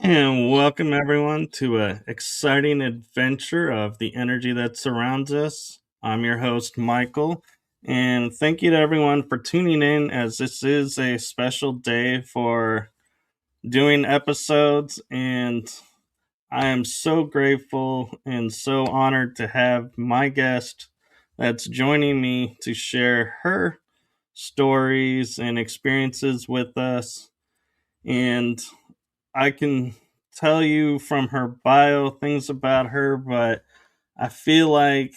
And welcome everyone to an exciting adventure of the energy that surrounds us. I'm your host, Michael, and thank you to everyone for tuning in as this is a special day for doing episodes. And I am so grateful and so honored to have my guest that's joining me to share her stories and experiences with us. And I can tell you from her bio things about her, but I feel like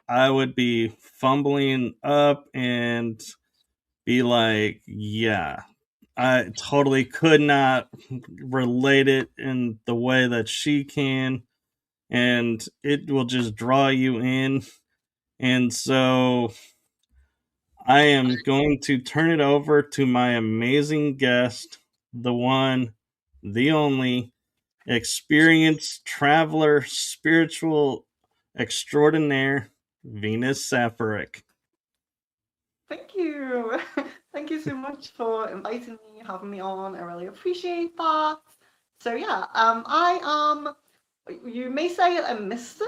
I would be fumbling up and be like, yeah, I totally could not relate it in the way that she can, and it will just draw you in. And so I am going to turn it over to my amazing guest, the one, the only, experienced traveler, spiritual extraordinaire, Venus Saffaric. Thank you. Thank you so much for inviting me, having me on. I really appreciate that. So yeah, I am, you may say a mystic.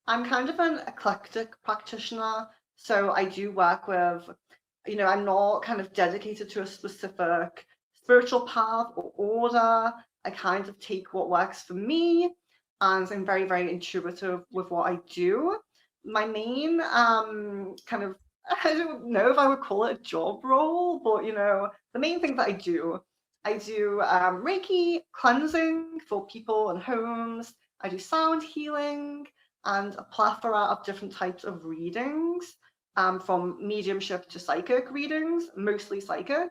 I'm kind of an eclectic practitioner. So I do work with, I'm not kind of dedicated to a specific spiritual path or order. I kind of take what works for me, and I'm very, very intuitive with what I do. My main kind of, I don't know if I would call it a job role, but the main thing that I do Reiki cleansing for people and homes. I do sound healing and a plethora of different types of readings, from mediumship to psychic readings, mostly psychic.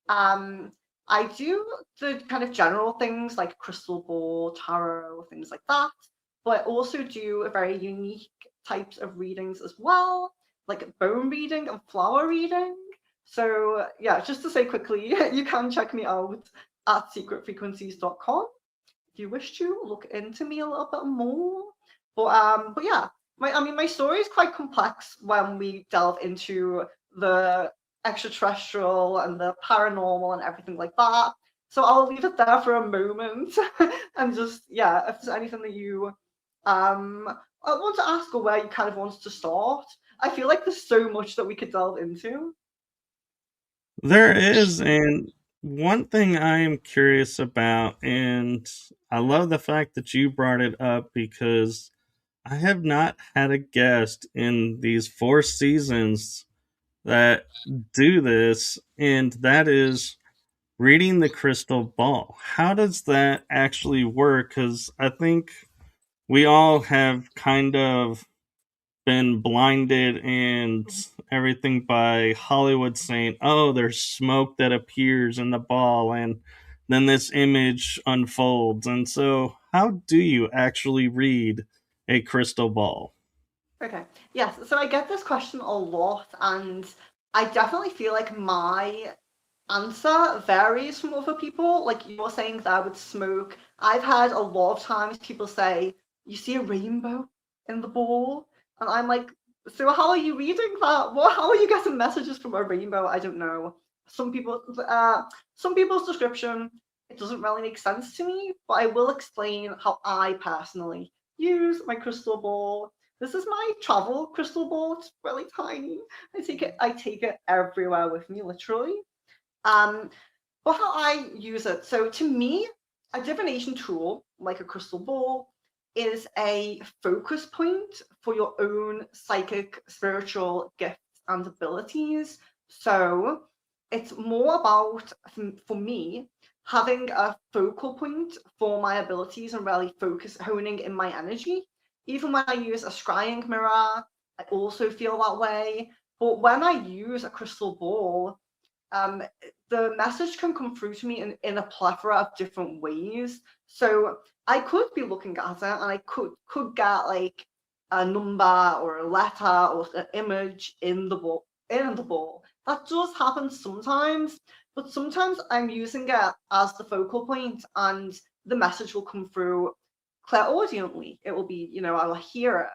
Um, I do the kind of general things like crystal ball, tarot, things like that, but I also do a very unique types of readings as well, like bone reading and flower reading. So yeah, just to say quickly, you can check me out at secretfrequencies.com if you wish to look into me a little bit more. But yeah, my story is quite complex when we delve into the extraterrestrial and the paranormal and everything like that. So I'll leave it there for a moment and just, yeah, if there's anything that you want to ask or where you kind of want to start. I feel like there's so much that we could delve into. There is, and one thing I am curious about, and I love the fact that you brought it up because I have not had a guest in these 4 seasons that do this, and that is reading the crystal ball. How does that actually work? Because I think we all have kind of been blinded and everything by Hollywood saying, oh, there's smoke that appears in the ball, and then this image unfolds. And so, how do you actually read a crystal ball? Okay. Yes. So I get this question a lot, and I definitely feel like my answer varies from other people. Like you're saying that with smoke. I've had a lot of times people say, you see a rainbow in the ball. And I'm like, so how are you reading that? What, how are you getting messages from a rainbow? I don't know. Some people, some people's description, it doesn't really make sense to me, but I will explain how I personally use my crystal ball. This is my travel crystal ball. It's really tiny. I take it everywhere with me, literally. Um, but how I use it. So to me, a divination tool, like a crystal ball, is a focus point for your own psychic, spiritual gifts and abilities. So it's more about, for me, having a focal point for my abilities and really honing in my energy. Even when I use a scrying mirror, I also feel that way. But when I use a crystal ball, um, the message can come through to me in a plethora of different ways. So I could be looking at it and I could get like a number or a letter or an image in the ball. That does happen sometimes, but sometimes I'm using it as the focal point and the message will come through clairaudiently. It will be, I'll hear it,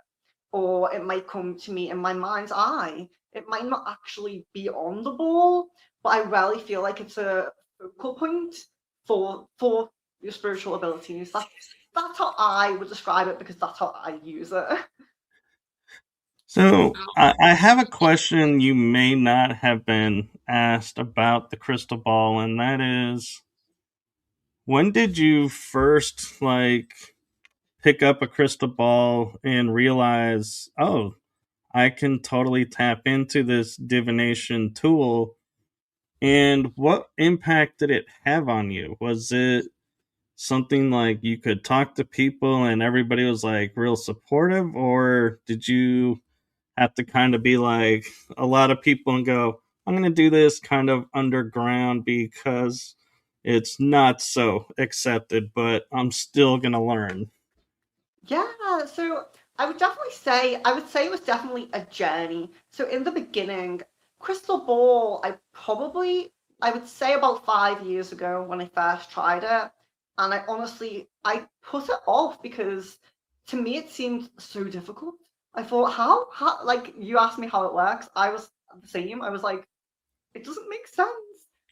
or it might come to me in my mind's eye. It might not actually be on the ball, but I really feel like it's a focal point for your spiritual abilities. That's how I would describe it because that's how I use it. So I have a question you may not have been asked about the crystal ball, and that is, when did you first pick up a crystal ball and realize, oh, I can totally tap into this divination tool? And what impact did it have on you? Was it something like you could talk to people and everybody was like real supportive, or did you have to kind of be like a lot of people and go, I'm going to do this kind of underground because it's not so accepted, but I'm still going to learn? Yeah, so I would say it was definitely a journey. So in the beginning, crystal ball, I would say about 5 years ago when I first tried it, and I put it off because to me it seemed so difficult. I thought, how, like you asked me how it works, I was the same. I was like, it doesn't make sense.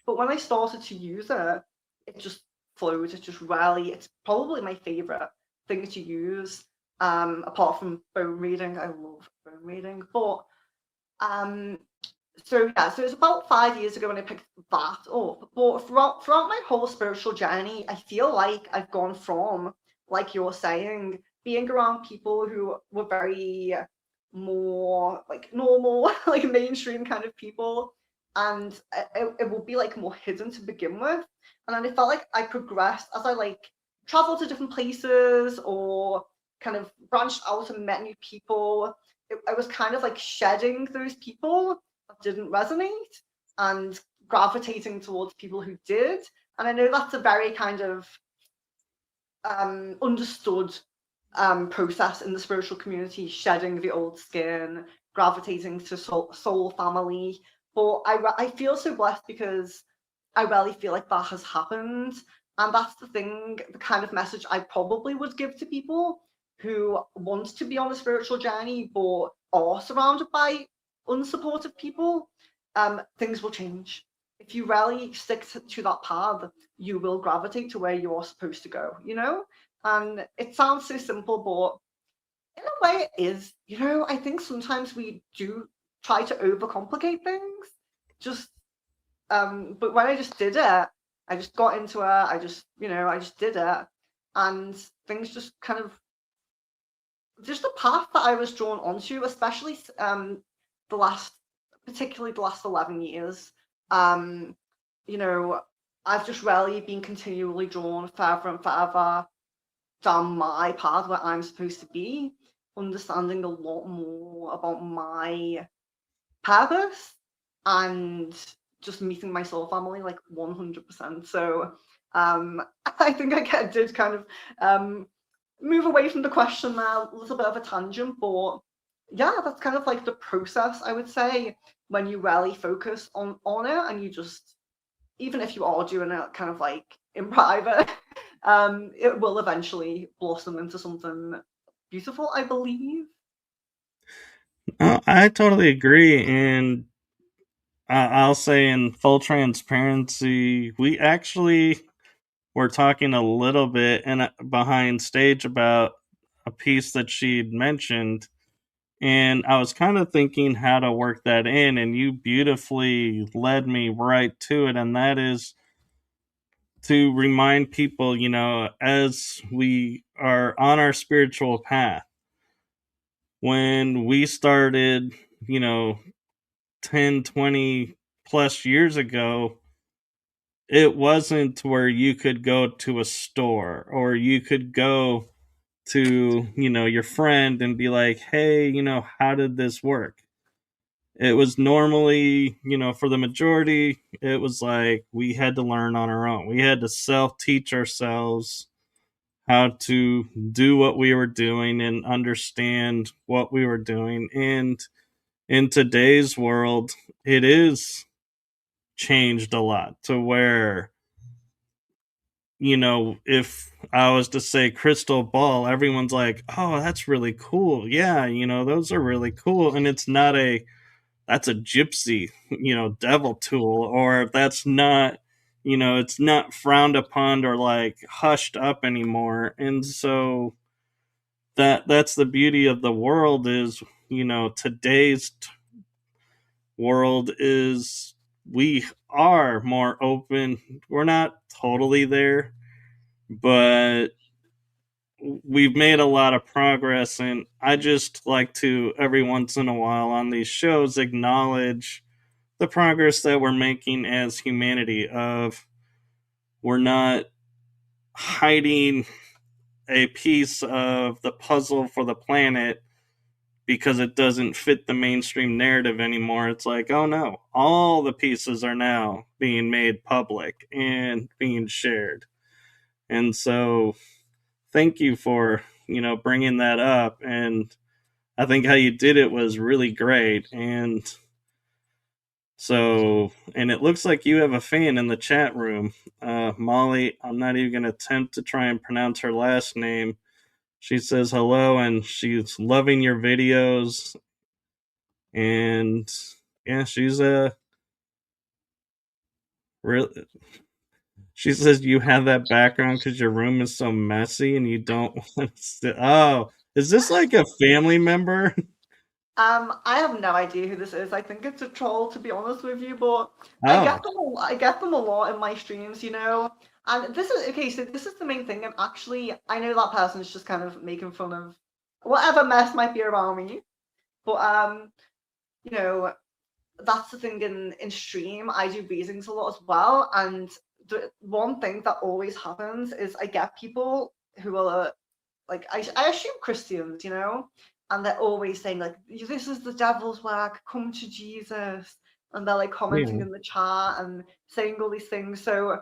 But when I started to use it, it just flowed. It just really, it's probably my favorite thing to use. Apart from bone reading, I love bone reading. But um, so yeah, so it's about 5 years ago when I picked that up. But throughout my whole spiritual journey, I feel like I've gone from, like you're saying, being around people who were very more like normal, like mainstream kind of people, and it will be like more hidden to begin with. And then I felt like I progressed as I like traveled to different places or kind of branched out and met new people. I was kind of like shedding those people that didn't resonate and gravitating towards people who did. And I know that's a very kind of understood process in the spiritual community, shedding the old skin, gravitating to soul family. But I feel so blessed because I really feel like that has happened. And that's the thing, the kind of message I probably would give to people who want to be on a spiritual journey but are surrounded by unsupportive people. Things will change. If you really stick to that path, you will gravitate to where you're supposed to go, And it sounds so simple, but in a way it is. I think sometimes we do try to overcomplicate things. Just but when I just did it, I just got into it, I just did it, and things just kind of, just the path that I was drawn onto, especially the last, particularly the last 11 years. Um, you know, I've just really been continually drawn further and further down my path where I'm supposed to be, understanding a lot more about my purpose and just meeting my soul family like 100%. So I think I did kind of move away from the question now, a little bit of a tangent, but yeah, that's kind of like the process, I would say. when you really focus on it, and you just, even if you are doing it kind of like in private, it will eventually blossom into something beautiful, I believe. I totally agree, and I'll say in full transparency, we actually were talking a little bit and behind stage about a piece that she'd mentioned, and I was kind of thinking how to work that in, and you beautifully led me right to it, and that is to remind people, as we are on our spiritual path, when we started, you know, 10, 20 plus years ago, it wasn't where you could go to a store or you could go to, your friend and be like, hey, how did this work? It was normally, for the majority, it was like we had to learn on our own. We had to self teach ourselves how to do what we were doing and understand what we were doing. And in today's world, it is changed a lot to where, if I was to say crystal ball, everyone's like, oh, that's really cool. Yeah, those are really cool. And it's not that's a gypsy, devil tool, or that's not, it's not frowned upon or like hushed up anymore. And so that's the beauty of the world is, today's world is we are more open. We're not totally there, but we've made a lot of progress, and I just like to every once in a while on these shows acknowledge the progress that we're making as humanity of we're not hiding a piece of the puzzle for the planet because it doesn't fit the mainstream narrative anymore. It's like, oh no, all the pieces are now being made public and being shared. And so thank you for, bringing that up. And I think how you did it was really great. And so, and it looks like you have a fan in the chat room. Molly, I'm not even going to attempt to try and pronounce her last name. She says hello and she's loving your videos. And yeah, she's a real. She says you have that background because your room is so messy and you don't want to. Oh, is this like a family member? I have no idea who this is. I think it's a troll, to be honest with you, but Oh, I get them a lot in my streams, you know. And this is okay, so this is the main thing, and actually I know that person's just kind of making fun of whatever mess might be around me. But you know, that's the thing in stream. I do readings a lot as well, and the one thing that always happens is I get people who are like I assume Christians, you know, and they're always saying like, "This is the devil's work. Come to Jesus," and they're like commenting yeah. in the chat and saying all these things. So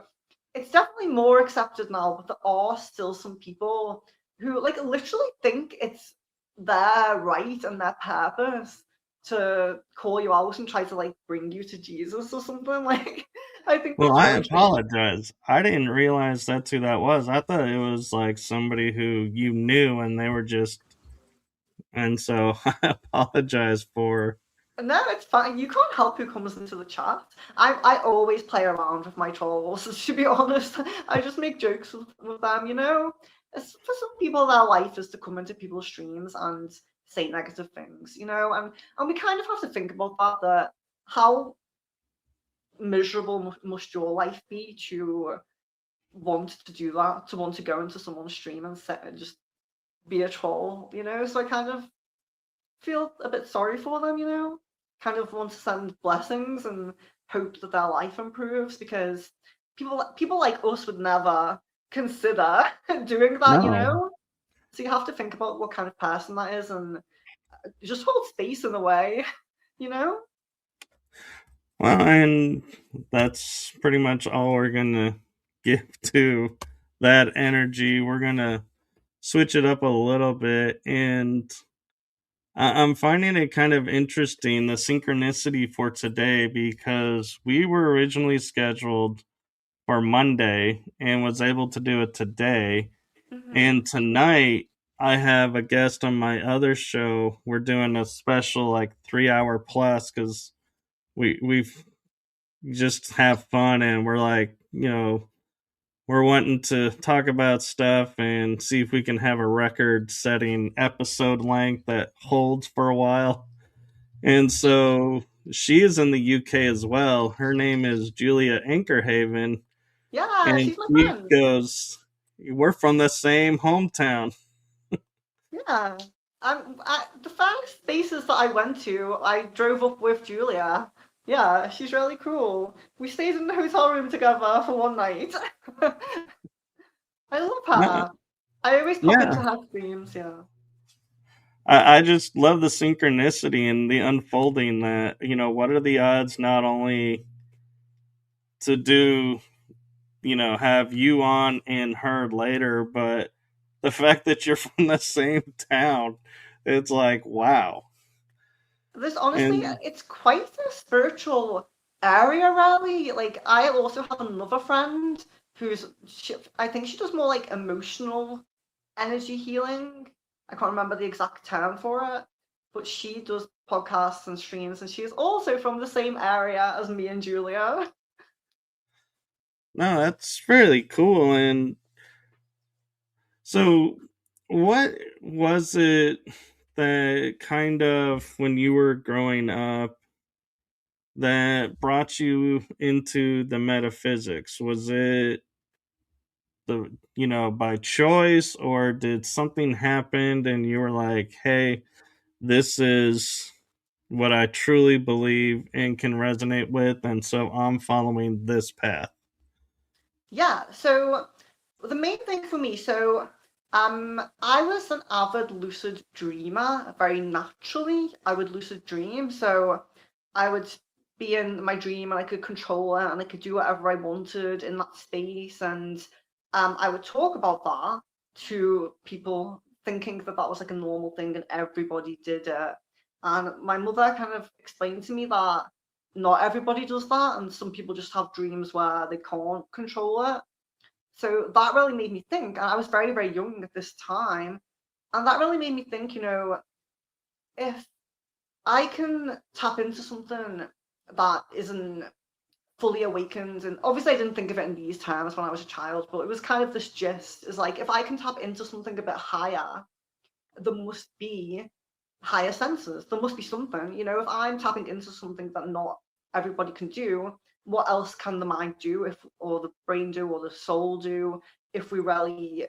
it's definitely more accepted now, but there are still some people who like literally think it's their right and their purpose to call you out and try to like bring you to Jesus or something. Like, I think Well, that's I really strange. apologize. I didn't realize that's who that was. I thought it was like somebody who you knew and they were just. And so I apologize for. No, it's fine. You can't help who comes into the chat. I always play around with my trolls, to be honest. I just make jokes with them, you know? It's, for some people, their life is to come into people's streams and say negative things, you know? And we kind of have to think about that how miserable must your life be to want to do that, to want to go into someone's stream and just be a troll, you know? So I kind of feel a bit sorry for them, you know? Kind of want to send blessings and hope that their life improves because people like us would never consider doing that, you No. know? So you have to think about what kind of person that is and just hold space in a way, you know? Well, and that's pretty much all we're going to give to that energy. We're going to switch it up a little bit. And I'm finding it kind of interesting, the synchronicity for today, because we were originally scheduled for Monday and was able to do it today. Hmm. And tonight, I have a guest on my other show. We're doing a special, like, 3 hour plus, because we've just have fun, and we're like, we're wanting to talk about stuff and see if we can have a record setting episode length that holds for a while. And so she is in the UK as well. Her name is Julia Ankerhaven, Yeah, and she's my she friend. goes, we're from the same hometown. Yeah. The first spaces that I went to, I drove up with Julia. Yeah, she's really cool. We stayed in the hotel room together for one night. I love No, her. I always pop into yeah. her streams, yeah. I just love the synchronicity and the unfolding that, what are the odds not only to do, have you on and her later, but the fact that you're from the same town, it's like, wow. There's honestly, And it's quite a spiritual area, really. Like, I also have another friend I think she does more like emotional energy healing. I can't remember the exact term for it, but she does podcasts and streams, and she's also from the same area as me and Julia. no, that's fairly cool. And so, what was it that kind of, when you were growing up, that brought you into the metaphysics? Was it by choice, or did something happen and you were like, hey, this is what I truly believe and can resonate with, and so I'm following this path? Yeah, so the main thing for me, I was an avid lucid dreamer. Very naturally, I would lucid dream. So I would be in my dream and I could control it and I could do whatever I wanted in that space. And I would talk about that to people, thinking that that was like a normal thing and everybody did it. And my mother kind of explained to me that not everybody does that, and some people just have dreams where they can't control it. So that really made me think, and I was very, very young at this time, and that really made me think, if I can tap into something that isn't fully awakened, and obviously I didn't think of it in these terms when I was a child, but it was kind of this gist, is like, if I can tap into something a bit higher, there must be higher senses. There must be something, if I'm tapping into something that not everybody can do, what else can the mind do, or the brain do, or the soul do, if we really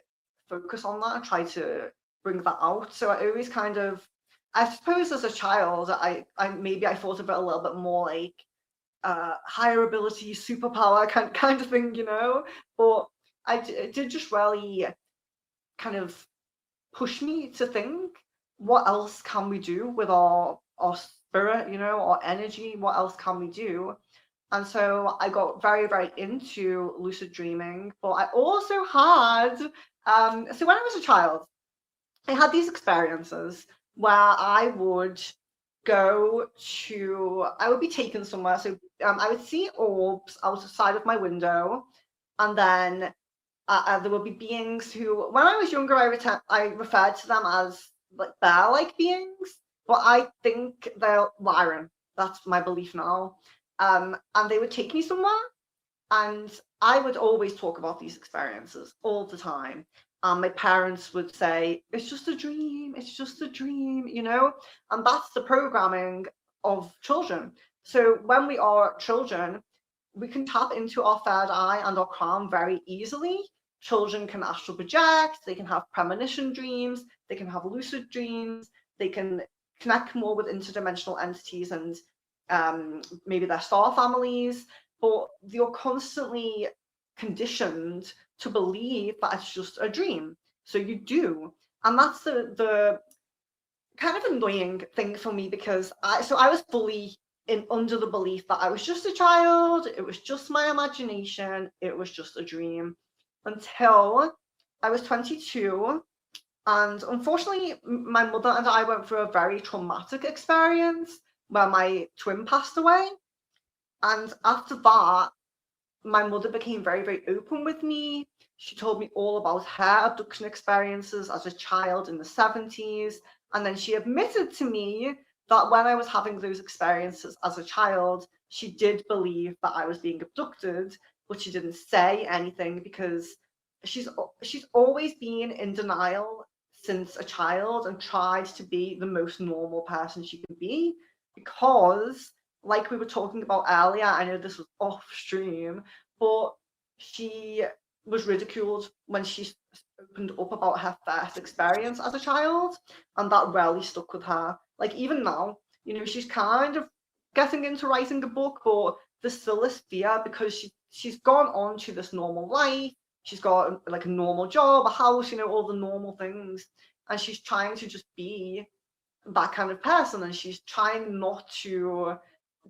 focus on that and try to bring that out? So I always kind of, I suppose as a child, I maybe I thought of it a little bit more like higher ability, superpower kind of thing, But it did just really kind of push me to think, what else can we do with our spirit, our energy? What else can we do? And so I got very, very into lucid dreaming. But I also had, so when I was a child, I had these experiences where I would be taken somewhere. So I would see orbs outside of my window, and then there would be beings who, when I was younger, I referred to them as like bear-like beings, but I think they're Lyran. That's my belief now. And they would take me somewhere, and I would always talk about these experiences all the time. My parents would say, "It's just a dream. It's just a dream," and that's the programming of children. So when we are children, we can tap into our third eye and our crown very easily. Children can astral project, they can have premonition dreams, they can have lucid dreams, they can connect more with interdimensional entities and maybe their star families, but you're constantly conditioned to believe that it's just a dream. So you do. And that's the kind of annoying thing for me, because I was fully in under the belief that I was just a child, it was just my imagination, it was just a dream, until I was 22 And unfortunately, my mother and I went through a very traumatic experience where my twin passed away. And after that, my mother became very, very open with me. She told me all about her abduction experiences as a child in the 70s. And then she admitted to me that when I was having those experiences as a child, she did believe that I was being abducted, but she didn't say anything because she's she's always been in denial since a child and tried to be the most normal person she could be because like we were talking about earlier, I know this was off stream, but she was ridiculed when she opened up about her first experience as a child, and that really stuck with her. Like even now, she's kind of getting into writing a book, but there's still this fear because she's gone on to this normal life. She's got like a normal job, a house, all the normal things, and she's trying to just be that kind of person, and she's trying not to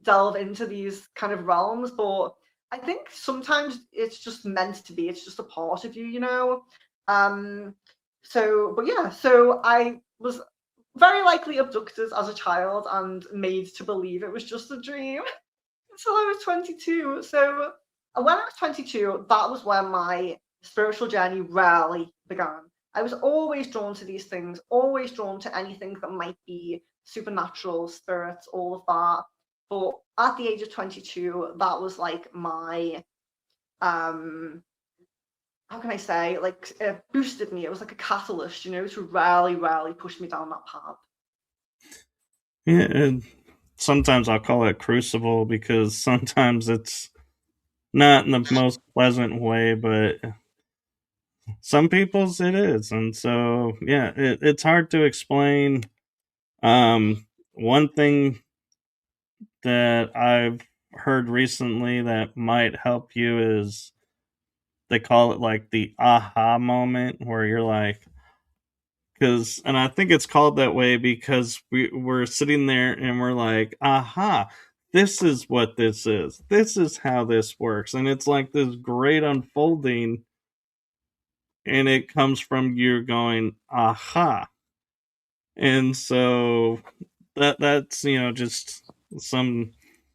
delve into these kind of realms, but I think sometimes it's just meant to be. It's just a part of you. Um, but yeah, so I was very likely abducted as a child and made to believe it was just a dream until I was 22. So when I was 22, that was when my spiritual journey really began. I was always drawn to these things, always drawn to anything that might be supernatural, spirits, all of that. But at the age of 22, that was like my, how can I say, like it boosted me. It was like a catalyst, to really, really push me down that path. Yeah, and sometimes I'll call it crucible because sometimes it's not in the most pleasant way, but some people's it is. And so, yeah, it's hard to explain. One thing that I've heard recently that might help you is they call it like the aha moment where you're like, and I think it's called that way because we're sitting there and we're like, aha, this is what this is. This is how this works. And it's like this great unfolding, and it comes from you going, aha. And so that's just some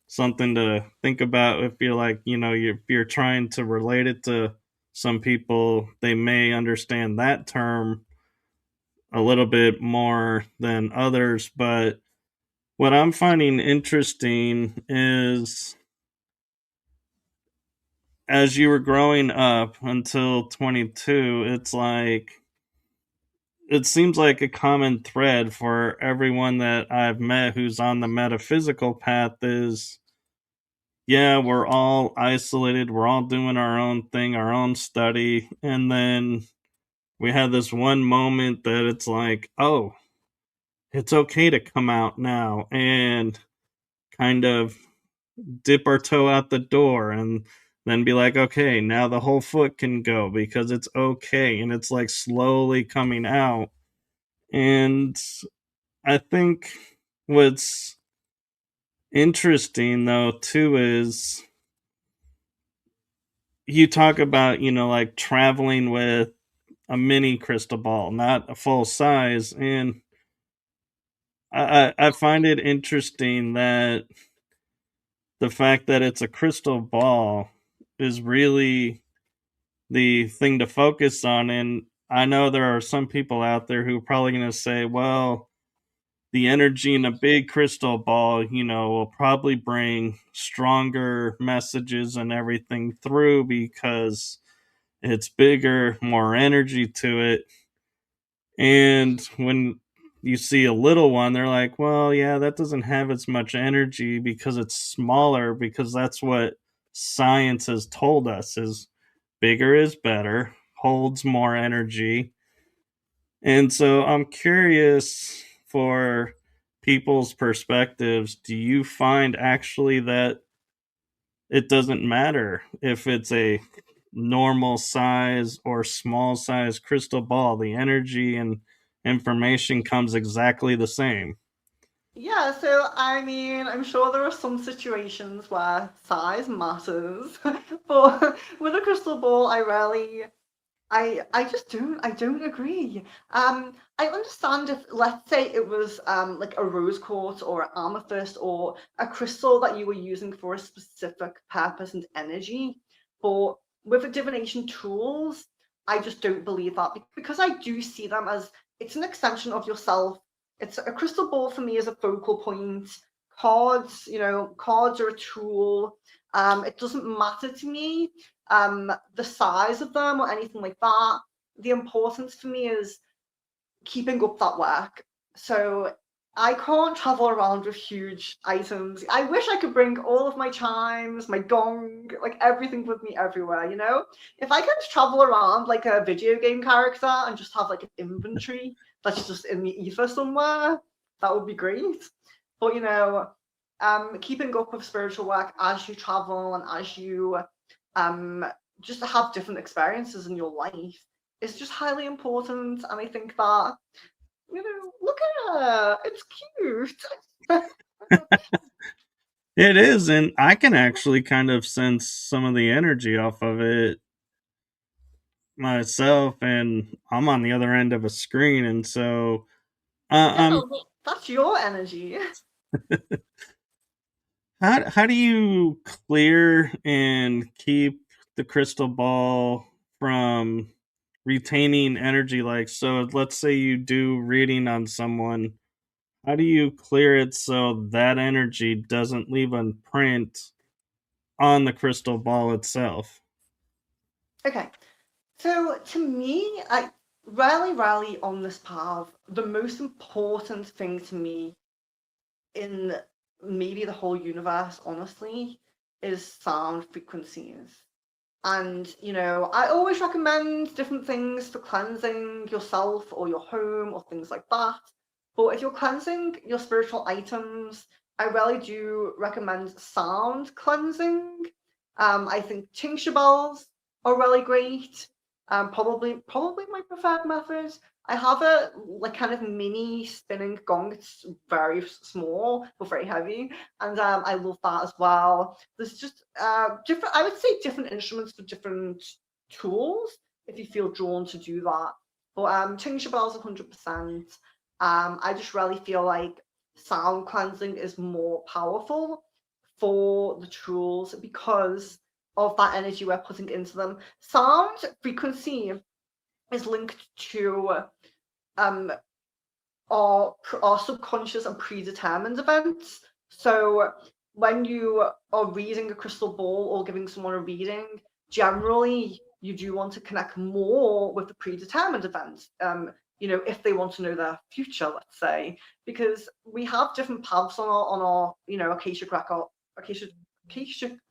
something to think about if you're like if you're trying to relate it to some people, they may understand that term a little bit more than others. But what I'm finding interesting is as you were growing up until 22, it's like it seems like a common thread for everyone that I've met who's on the metaphysical path is yeah, we're all isolated, we're all doing our own thing, our own study, and then we have this one moment that it's like, oh, it's okay to come out now and kind of dip our toe out the door and then be like, okay, now the whole foot can go because it's okay. And it's like slowly coming out. And I think what's interesting though, too, is you talk about, like traveling with a mini crystal ball, not a full size. And I find it interesting that the fact that it's a crystal ball is really the thing to focus on. And I know there are some people out there who are probably going to say, well, the energy in a big crystal ball, will probably bring stronger messages and everything through because it's bigger, more energy to it. And when you see a little one, they're like, well, yeah, that doesn't have as much energy because it's smaller, because that's what science has told us is bigger is better, holds more energy. And so I'm curious for people's perspectives, do you find actually that it doesn't matter if it's a normal size or small size crystal ball? The energy and information comes exactly the same. Yeah, so I mean, I'm sure there are some situations where size matters, but with a crystal ball, I really I just don't agree. I understand if, let's say, it was like a rose quartz or an amethyst or a crystal that you were using for a specific purpose and energy, but with the divination tools, I just don't believe that because I do see them as it's an extension of yourself. It's a crystal ball for me as a focal point. Cards, cards are a tool. It doesn't matter to me the size of them or anything like that. The importance for me is keeping up that work. So I can't travel around with huge items. I wish I could bring all of my chimes, my gong, like everything with me everywhere, you know? If I could travel around like a video game character and just have like an inventory that's just in the ether somewhere, that would be great. But keeping up with spiritual work as you travel and as you um just have different experiences in your life is just highly important. And I think that, look at her, it's cute. It is, and I can actually kind of sense some of the energy off of it myself, and I'm on the other end of a screen, and so Yeah, I'm well, that's your energy. how do you clear and keep the crystal ball from retaining energy? Like, so let's say you do reading on someone, how do you clear it so that energy doesn't leave a print on the crystal ball itself? Okay, so to me, I rarely on this path, the most important thing to me in maybe the whole universe, honestly, is sound frequencies. And, I always recommend different things for cleansing yourself or your home or things like that. But if you're cleansing your spiritual items, I really do recommend sound cleansing. I think tincture bells are really great. Probably my preferred method. I have a like kind of mini spinning gong. It's very small but very heavy, and I love that as well. There's just different. I would say different instruments for different tools if you feel drawn to do that. But tincture bells 100%. I just really feel like sound cleansing is more powerful for the tools because of that energy we're putting into them. Sound frequency is linked to um, our subconscious and predetermined events. So when you are reading a crystal ball or giving someone a reading, generally you do want to connect more with the predetermined events. If they want to know their future, let's say, because we have different paths on our Akashic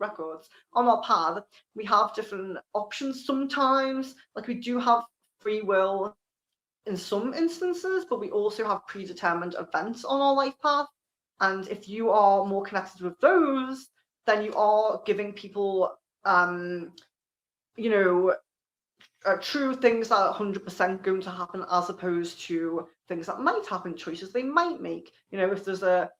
records on our path. We have different options sometimes. Like we do have free will in some instances, but we also have predetermined events on our life path. And if you are more connected with those, then you are giving people, you know, true things that are 100% going to happen as opposed to things that might happen, choices they might make. If there's a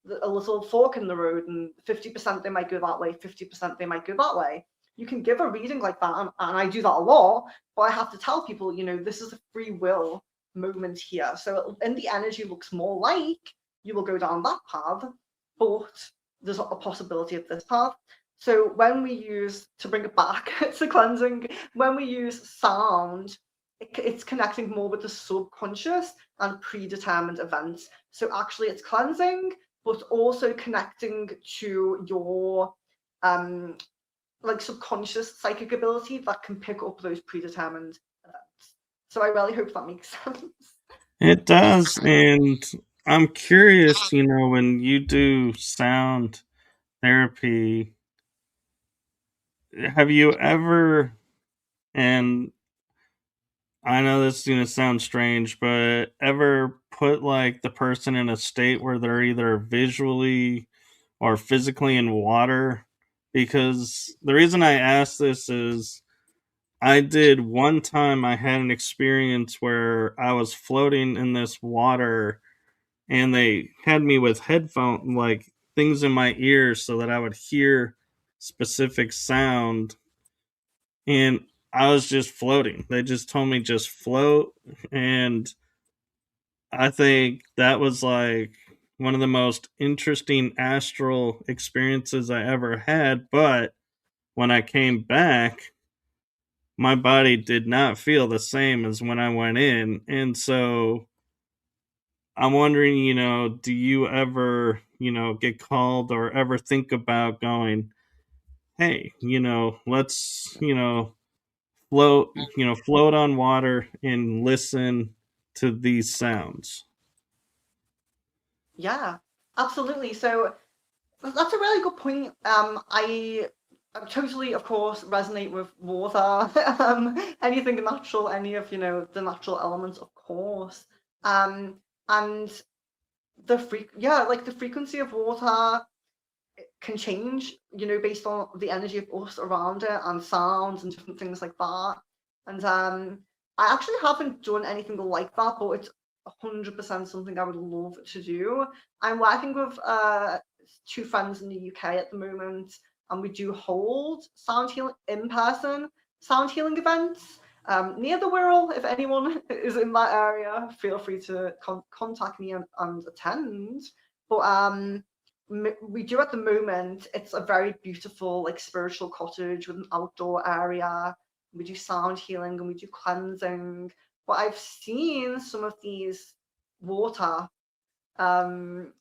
little fork in the road and 50% they might go that way, 50% they might go that way. You can give a reading like that, and I do that a lot, but I have to tell people, this is a free will moment here. So in the energy looks more like you will go down that path, but there's a possibility of this path. So when we use, to bring it back to cleansing, when we use sound, it's connecting more with the subconscious and predetermined events. So actually it's cleansing, but also connecting to your like subconscious psychic ability that can pick up those predetermined events. So I really hope that makes sense. It does, and I'm curious, when you do sound therapy, have you ever, and I know this is going to sound strange, but ever put like the person in a state where they're either visually or physically in water? Because the reason I ask this is I did one time, I had an experience where I was floating in this water and they had me with headphone like things in my ears so that I would hear specific sound. And I was just floating. They just told me just float, and I think that was like one of the most interesting astral experiences I ever had. But when I came back, my body did not feel the same as when I went in. And so I'm wondering, do you ever, get called or ever think about going, hey, let's, float on water and listen to these sounds? Yeah, absolutely. So that's a really good point. I totally, of course, resonate with water. Anything natural, any of the natural elements, of course. And like the frequency of water can change, based on the energy of us around it and sounds and different things like that. And I actually haven't done anything like that, but it's 100% something I would love to do. I'm working with two friends in the UK at the moment, and we do hold sound healing in person sound healing events near the Wirral. If anyone is in that area, feel free to contact me and attend. But we do at the moment, it's a very beautiful, like, spiritual cottage with an outdoor area. We do sound healing and we do cleansing. But I've seen some of these water um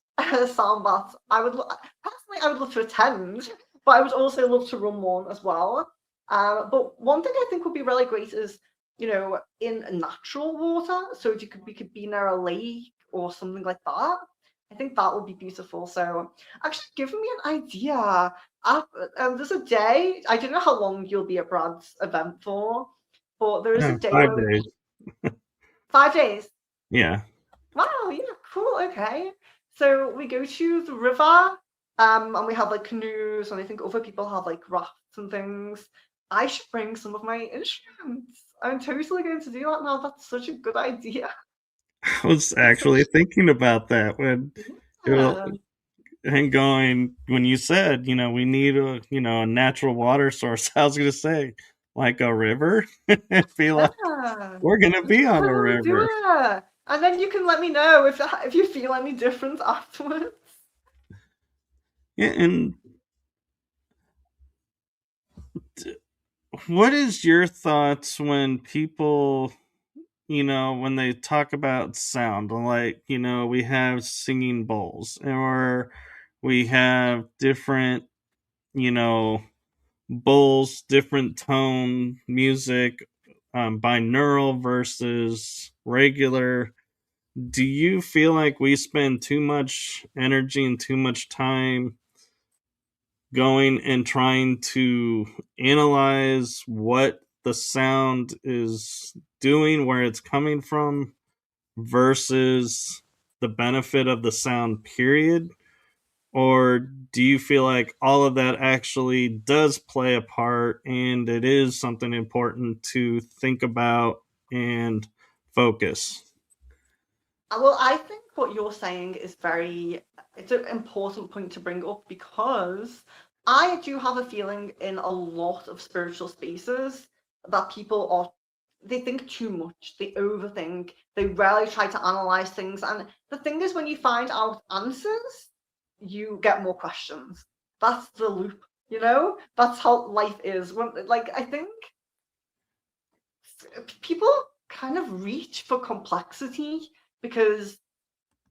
sound baths. Personally, I would love to attend, but I would also love to run one as well. But one thing I think would be really great is, in natural water. So if we could be near a lake or something like that. I think that would be beautiful. So actually giving me an idea. There's a day, I don't know how long you'll be at Brad's event for, but there is a Yeah, day five where days. 5 days. Yeah. Wow, yeah, cool, okay. So we go to the river, and we have like canoes, and I think other people have like rafts and things. I should bring some of my instruments. I'm totally going to do that now. That's such a good idea. I was That's actually such, thinking about that yeah. and going when you said, we need a natural water source. I was going to say, like a river. I feel like Yeah, we're going to we be should on a totally do river. it. And then you can let me know if you feel any difference afterwards. Yeah, and what is your thoughts when people, when they talk about sound, like, we have singing bowls or we have different, you know, bowls, different tone music, binaural versus regular. Do you feel like we spend too much energy and too much time going and trying to analyze what the sound is doing, where it's coming from, versus the benefit of the sound, period? Or do you feel like all of that actually does play a part and it is something important to think about and focus? Well, I think what you're saying is it's an important point to bring up, because I do have a feeling in a lot of spiritual spaces that they think too much, they overthink, they rarely try to analyze things. And the thing is, when you find out answers, you get more questions. That's the loop, That's how life is. Like, I think people kind of reach for complexity because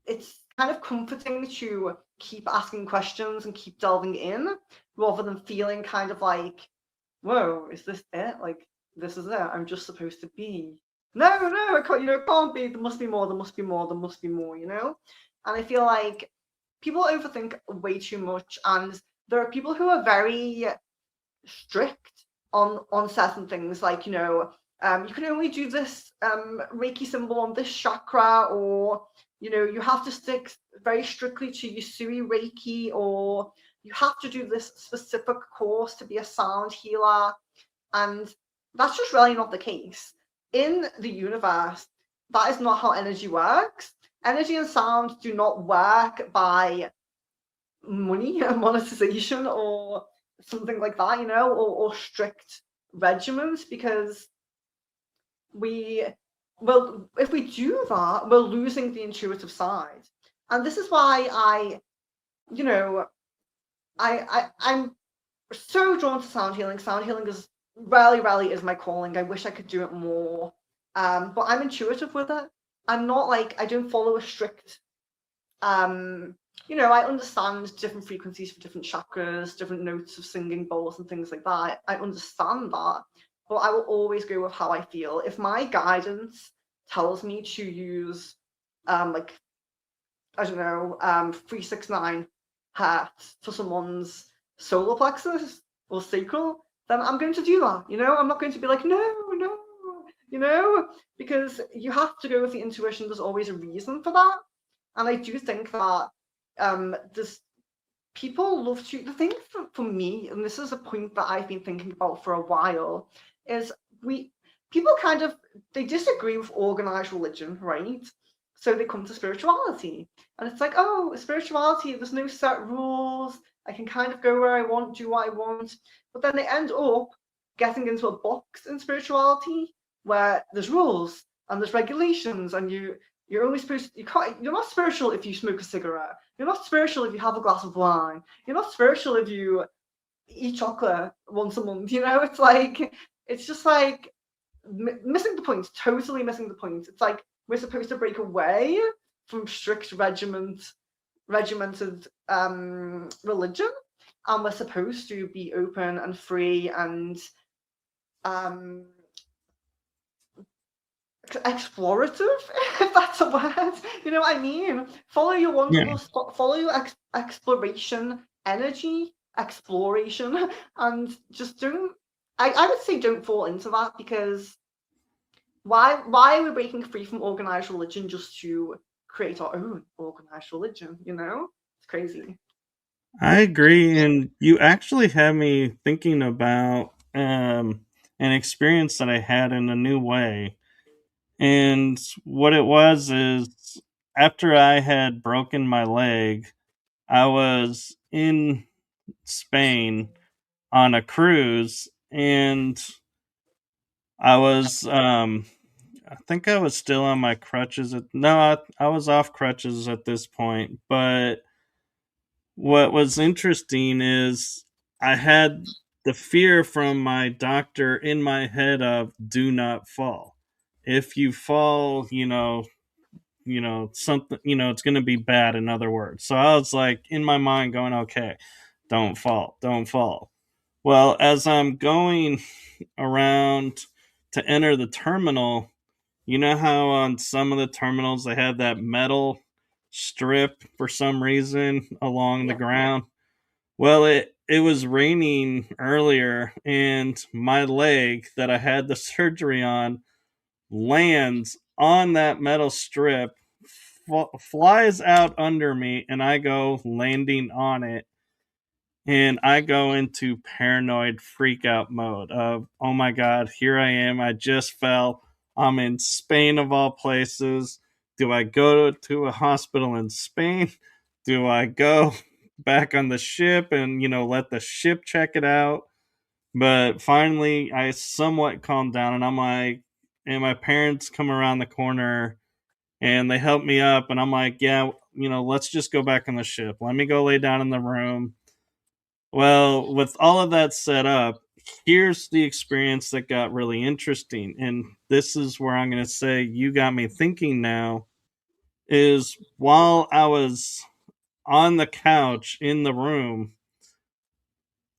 it's kind of comforting to keep asking questions and keep delving in, rather than feeling kind of like, whoa, is this it? Like, this is it. I'm just supposed to be. No, it can't, it can't be. There must be more. There must be more. There must be more. And I feel like people overthink way too much, and there are people who are very strict on certain things, like, you can only do this Reiki symbol on this chakra, or you have to stick very strictly to Yusui Reiki, or you have to do this specific course to be a sound healer. And that's just really not the case. In the universe, that is not how energy works. Energy and sound do not work by money, monetization, or something like that, or strict regimens, because we well, if we do that, we're losing the intuitive side. And this is why you know, I'm so drawn to sound healing. Sound healing is rarely is my calling. I wish I could do it more. But I'm intuitive with it. I'm not like, I don't follow a strict I understand different frequencies for different chakras, different notes of singing bowls and things like that. I understand that, but I will always go with how I feel. If my guidance tells me to use, like, I don't know, 369 hertz for someone's solar plexus or sacral, then I'm going to do that. I'm not going to be like, no, no, because you have to go with the intuition. There's always a reason for that. And I do think that this people love to, the thing for me, and this is a point that I've been thinking about for a while, is people kind of, they disagree with organized religion, right? So they come to spirituality. And it's like, oh, spirituality, there's no set rules. I can kind of go where I want, do what I want. But then they end up getting into a box in spirituality where there's rules and there's regulations, and you're only supposed to, you're not spiritual if you smoke a cigarette. You're not spiritual if you have a glass of wine. You're not spiritual if you eat chocolate once a month. It's just like missing the point, totally missing the point. It's like we're supposed to break away from strict regimented religion, and we're supposed to be open and free and um, explorative, if that's a word. You know what I mean? Follow your wanderlust, follow your exploration energy, exploration, and just don't. I would say don't fall into that, because why are we breaking free from organized religion just to create our own organized religion? It's crazy. I agree, and you actually had me thinking about an experience that I had in a new way. And what it was is, after I had broken my leg, I was in Spain on a cruise, and I was I think I was still on my crutches. No, I was off crutches at this point. But what was interesting is I had the fear from my doctor in my head of do not fall. If you fall, something, it's going to be bad, in other words. So I was like in my mind going, okay, don't fall, don't fall. Well, as I'm going around to enter the terminal, you know how on some of the terminals they have that metal strip for some reason along the Yeah. ground? Well, it was raining earlier, and my leg that I had the surgery on lands on that metal strip, flies out under me, and I go landing on it, and I go into paranoid freak out mode of, oh my god, here I am, I just fell, I'm in Spain of all places. Do I go to a hospital in Spain? Do I go back on the ship and let the ship check it out? But finally I somewhat calmed down, and I'm like, and my parents come around the corner and they help me up, and I'm like, yeah, let's just go back on the ship, let me go lay down in the room. Well, with all of that set up, here's the experience that got really interesting. And this is where I'm going to say you got me thinking now. Is while I was on the couch in the room,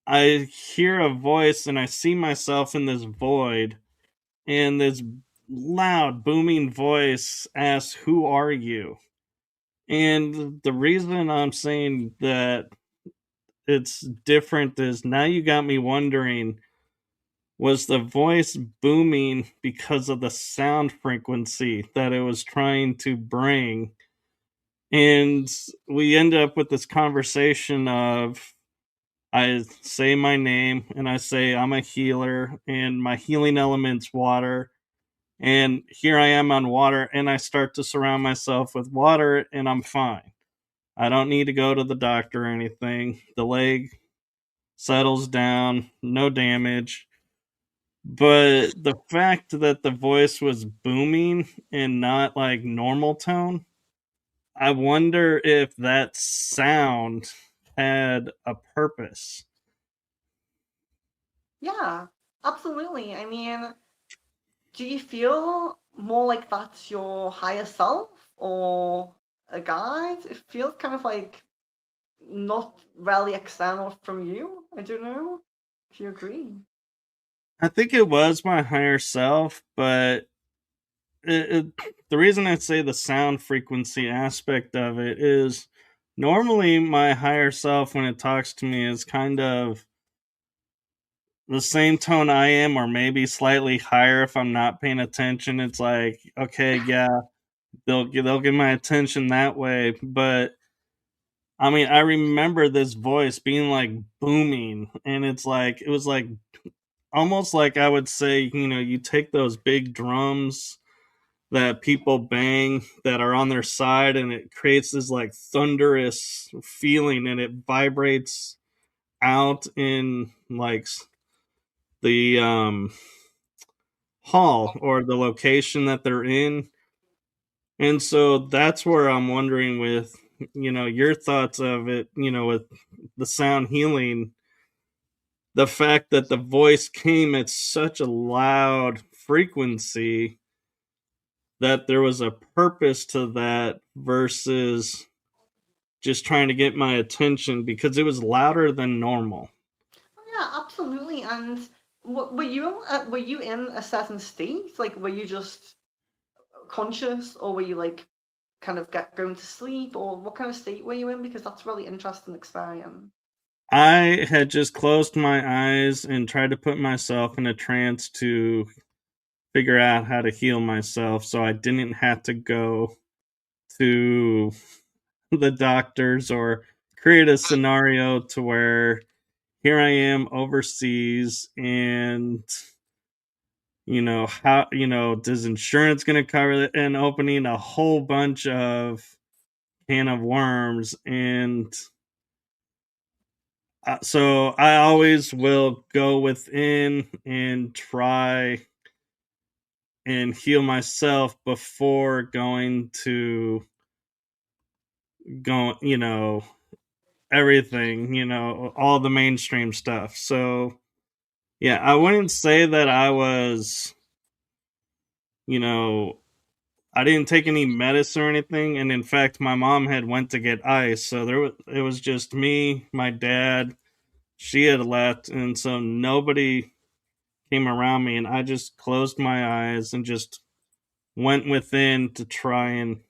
I hear a voice and I see myself in this void, and this loud, booming voice asks, who are you? And the reason I'm saying that it's different is now you got me wondering, was the voice booming because of the sound frequency that it was trying to bring? And we end up with this conversation of, I say my name and I say I'm a healer and my healing element's water. And here I am on water, and I start to surround myself with water, and I'm fine. I don't need to go to the doctor or anything. The leg settles down, no damage. But the fact that the voice was booming and not like normal tone, I wonder if that sound had a purpose. Yeah, absolutely. I mean, do you feel more like that's your higher self or a guide? It feels kind of like not really external from you. I don't know if you agree. I think it was my higher self, but the reason I say the sound frequency aspect of it is normally my higher self, when it talks to me, is kind of the same tone I am, or maybe slightly higher if I'm not paying attention. It's like, okay, yeah, they'll get my attention that way. But I mean, I remember this voice being like booming, and it's like it was like almost like I would say, you take those big drums that people bang that are on their side, and it creates this like thunderous feeling, and it vibrates out in like the hall or the location that they're in. And so that's where I'm wondering with your thoughts of it, with the sound healing, the fact that the voice came at such a loud frequency, that there was a purpose to that versus just trying to get my attention because it was louder than normal. Yeah, absolutely. And were you in a certain state? Like, were you just conscious, or were you like kind of going to sleep, or what kind of state were you in? Because that's a really interesting experience. I had just closed my eyes and tried to put myself in a trance to figure out how to heal myself so I didn't have to go to the doctors or create a scenario to where here I am overseas, and how does insurance going to cover it, and opening a whole bunch of can of worms. And so I always will go within and try and heal myself before going to go everything, all the mainstream stuff. So yeah, I wouldn't say that I was, you know I didn't take any medicine or anything, and in fact my mom had went to get ice, so it was just me, my dad. She had left, and so nobody came around me, and I just closed my eyes and just went within to try and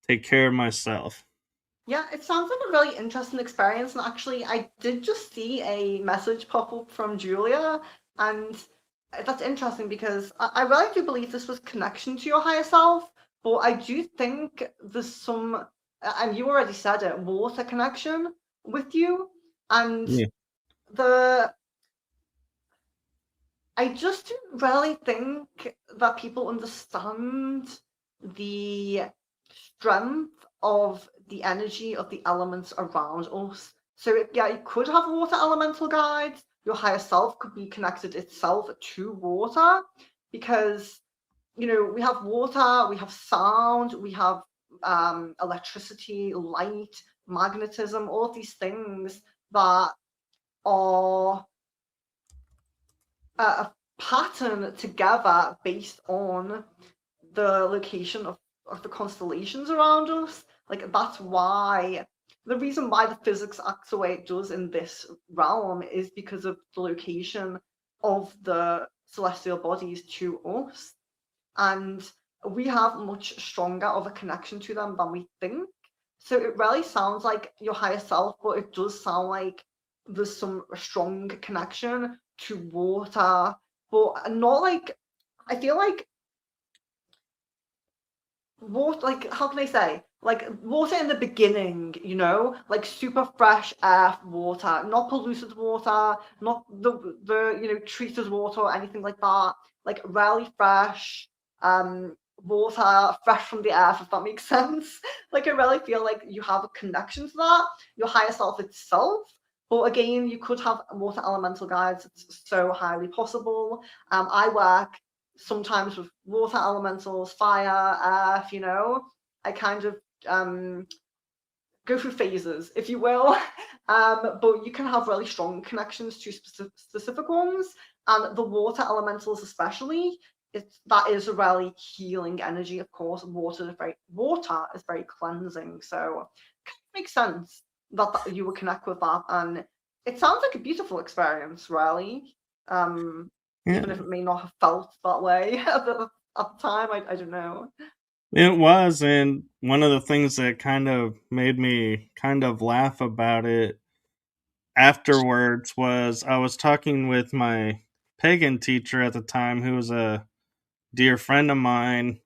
take care of myself. Yeah, it sounds like a really interesting experience. And actually, I did just see a message pop up from Julia, and that's interesting because I really do believe this was connection to your higher self. But I do think there's some, and you already said it, water connection with you. And Yeah. the I just don't really think that people understand the strength of the energy of the elements around us. So, yeah, you could have water elemental guides. Your higher self could be connected itself to water because, we have water, we have sound, we have electricity, light, magnetism, all of these things that are a pattern together based on the location of the constellations around us. Like, that's why the reason why the physics acts the way it does in this realm is because of the location of the celestial bodies to us. And we have much stronger of a connection to them than we think. So it really sounds like your higher self, but it does sound like there's some strong connection to water, but not like, I feel like water, like, how can I say? Like water in the beginning, like super fresh earth water, not polluted water, not the treated water or anything like that. Like really fresh, water, fresh from the earth, if that makes sense. Like I really feel like you have a connection to that, your higher self itself. But again, you could have water elemental guides. It's so highly possible. I work sometimes with water elementals, fire, earth, you know. I kind of go through phases, if you will. But you can have really strong connections to specific ones. And the water elementals especially, that is a really healing energy. Of course, water is very cleansing. So it makes sense that you would connect with that. And it sounds like a beautiful experience, really. Yeah, Even if it may not have felt that way at the time, I don't know. it was. And one of the things that kind of made me kind of laugh about it afterwards was I was talking with my pagan teacher at the time, who was a dear friend of mine,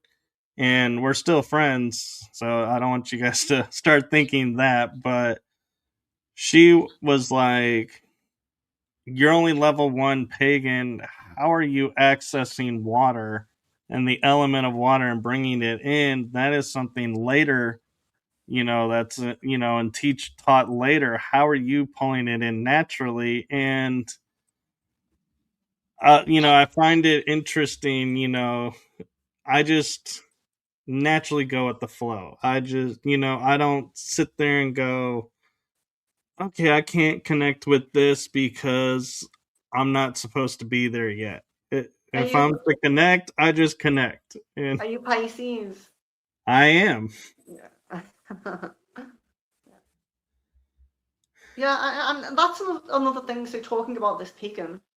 and we're still friends. So I don't want you guys to start thinking that, but she was like, "You're only level one pagan. How are you accessing water and the element of water and bringing it in? That is something later, that's, and taught later. How are you pulling it in naturally?" And, I find it interesting, I just naturally go with the flow. I just, I don't sit there and go, okay, I can't connect with this because I'm not supposed to be there yet. Are If I'm you to connect, I just connect. And are you Pisces? I am. Yeah. Yeah, and that's another thing. So talking about this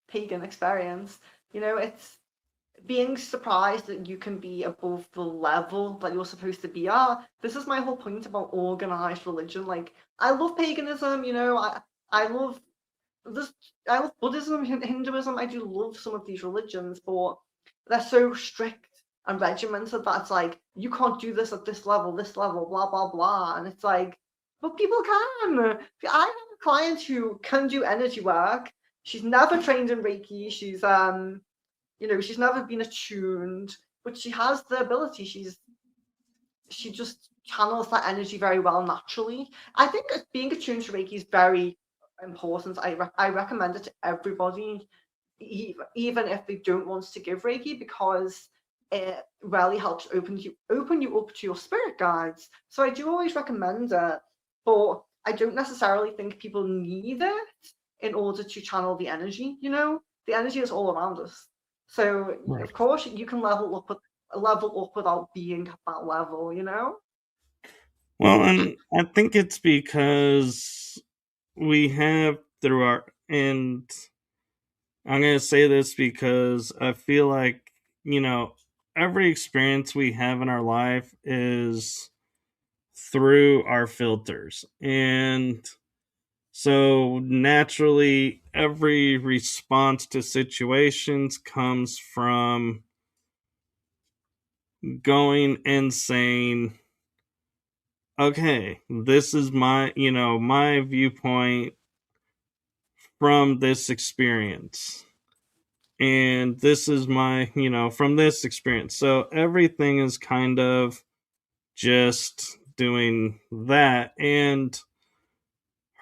pagan experience, it's being surprised that you can be above the level that you're supposed to be at. This is my whole point about organized religion. Like, I love paganism. I love this. I love Buddhism, Hinduism. I do love some of these religions, but they're so strict and regimented that it's like you can't do this at this level, blah blah blah, and it's like, but people can. I have a client who can do energy work. She's never trained in Reiki. She's never been attuned, but she has the ability. She just channels that energy very well naturally. I think being attuned to Reiki is very important. I recommend it to everybody, even if they don't want to give Reiki, because it really helps open you up to your spirit guides. So I do always recommend it, but I don't necessarily think people need it in order to channel the energy. The energy is all around us. So Right. of course you can level up without being at that level. Well, and I think it's because we have through our, and I'm going to say this because I feel like, you know, every experience we have in our life is through our filters. And so naturally, every response to situations comes from going and saying, okay, this is my viewpoint from this experience. And this is my, from this experience. So everything is kind of just doing that. And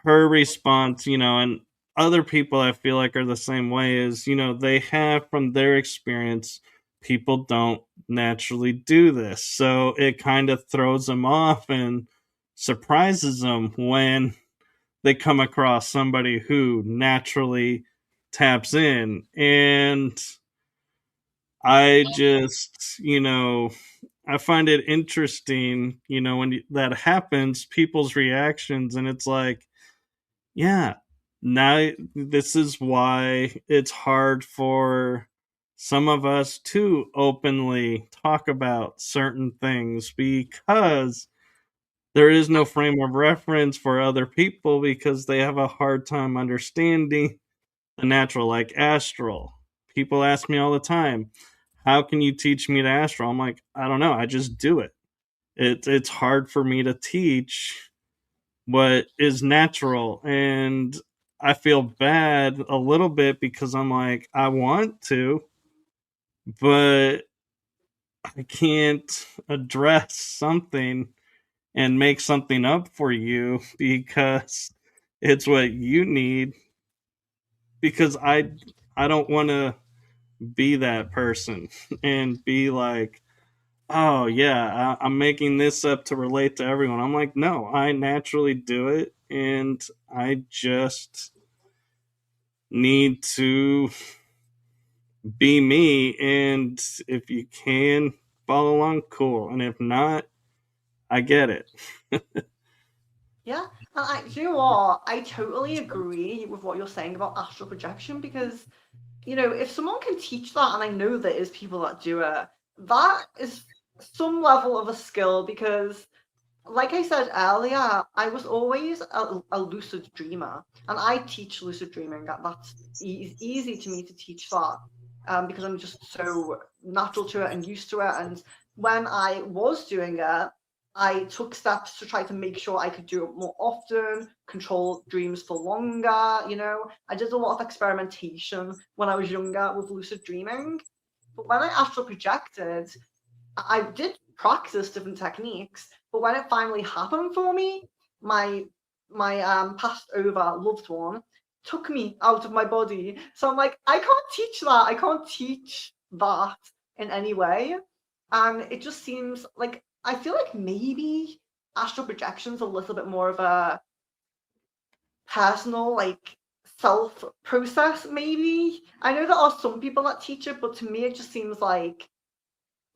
her response, and other people I feel like are the same way, is, they have from their experience, people don't naturally do this. So it kind of throws them off and surprises them when they come across somebody who naturally taps in. And I just, I find it interesting, when that happens, people's reactions, and it's like, yeah, now this is why it's hard for some of us to openly talk about certain things, because there is no frame of reference for other people because they have a hard time understanding the natural, like astral. People ask me all the time, how can you teach me to astral? I'm like, I don't know, I just do it. It's hard for me to teach what is natural, and I feel bad a little bit because I'm like, I want to, but I can't address something and make something up for you because It's what you need, because I don't want to be that person and be like, oh yeah, I'm making this up to relate to everyone. I'm like, no, I naturally do it, and I just need to be me. And if you can follow along, cool. And if not, I get it. Yeah, and do you know what? I totally agree with what you're saying about astral projection because, if someone can teach that, and I know there is people that do it, that is some level of a skill because, like I said earlier, I was always a lucid dreamer, and I teach lucid dreaming. That's easy to me to teach that because I'm just so natural to it and used to it. And when I was doing it, I took steps to try to make sure I could do it more often, control dreams for longer. I did a lot of experimentation when I was younger with lucid dreaming. But when I astral projected, I did practice different techniques, but when it finally happened for me, my passed over loved one took me out of my body. So I'm like, I can't teach that. I can't teach that in any way. And it just seems like I feel like maybe astral projection's a little bit more of a personal, like self process, maybe. I know there are some people that teach it, but to me it just seems like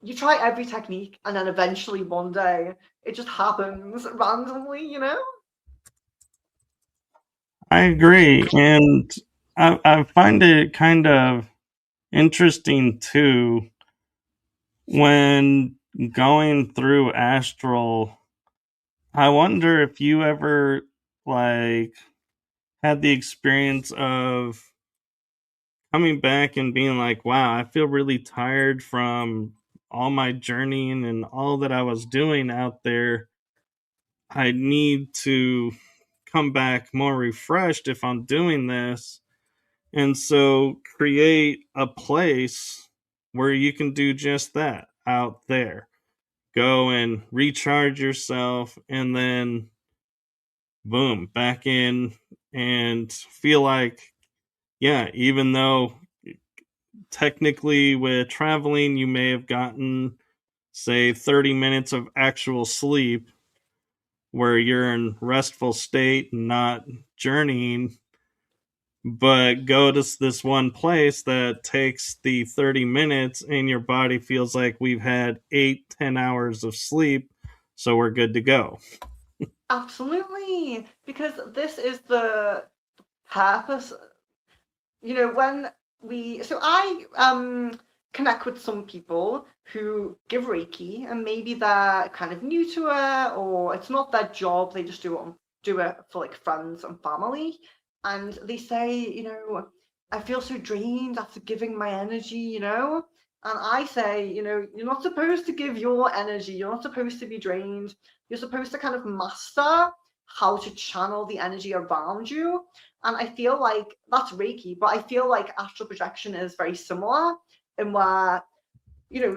you try every technique and then eventually one day it just happens randomly. I agree. And I find it kind of interesting too when going through astral. I wonder if you ever like had the experience of coming back and being like, wow, I feel really tired from all my journeying and all that I was doing out there. I need to come back more refreshed if I'm doing this. And so create a place where you can do just that out there. Go and recharge yourself, and then boom, back in, and feel like, yeah, even though technically with traveling you may have gotten, say, 30 minutes of actual sleep where you're in restful state and not journeying, but go to this one place that takes the 30 minutes and your body feels like we've had 8-10 hours of sleep, so we're good to go. Absolutely, because this is the purpose. When I connect with some people who give Reiki, and maybe they're kind of new to it, or it's not their job, they just do it for like friends and family, and they say, I feel so drained after giving my energy. And I say, you're not supposed to give your energy, you're not supposed to be drained, you're supposed to kind of master how to channel the energy around you. And I feel like that's Reiki, but I feel like astral projection is very similar in where,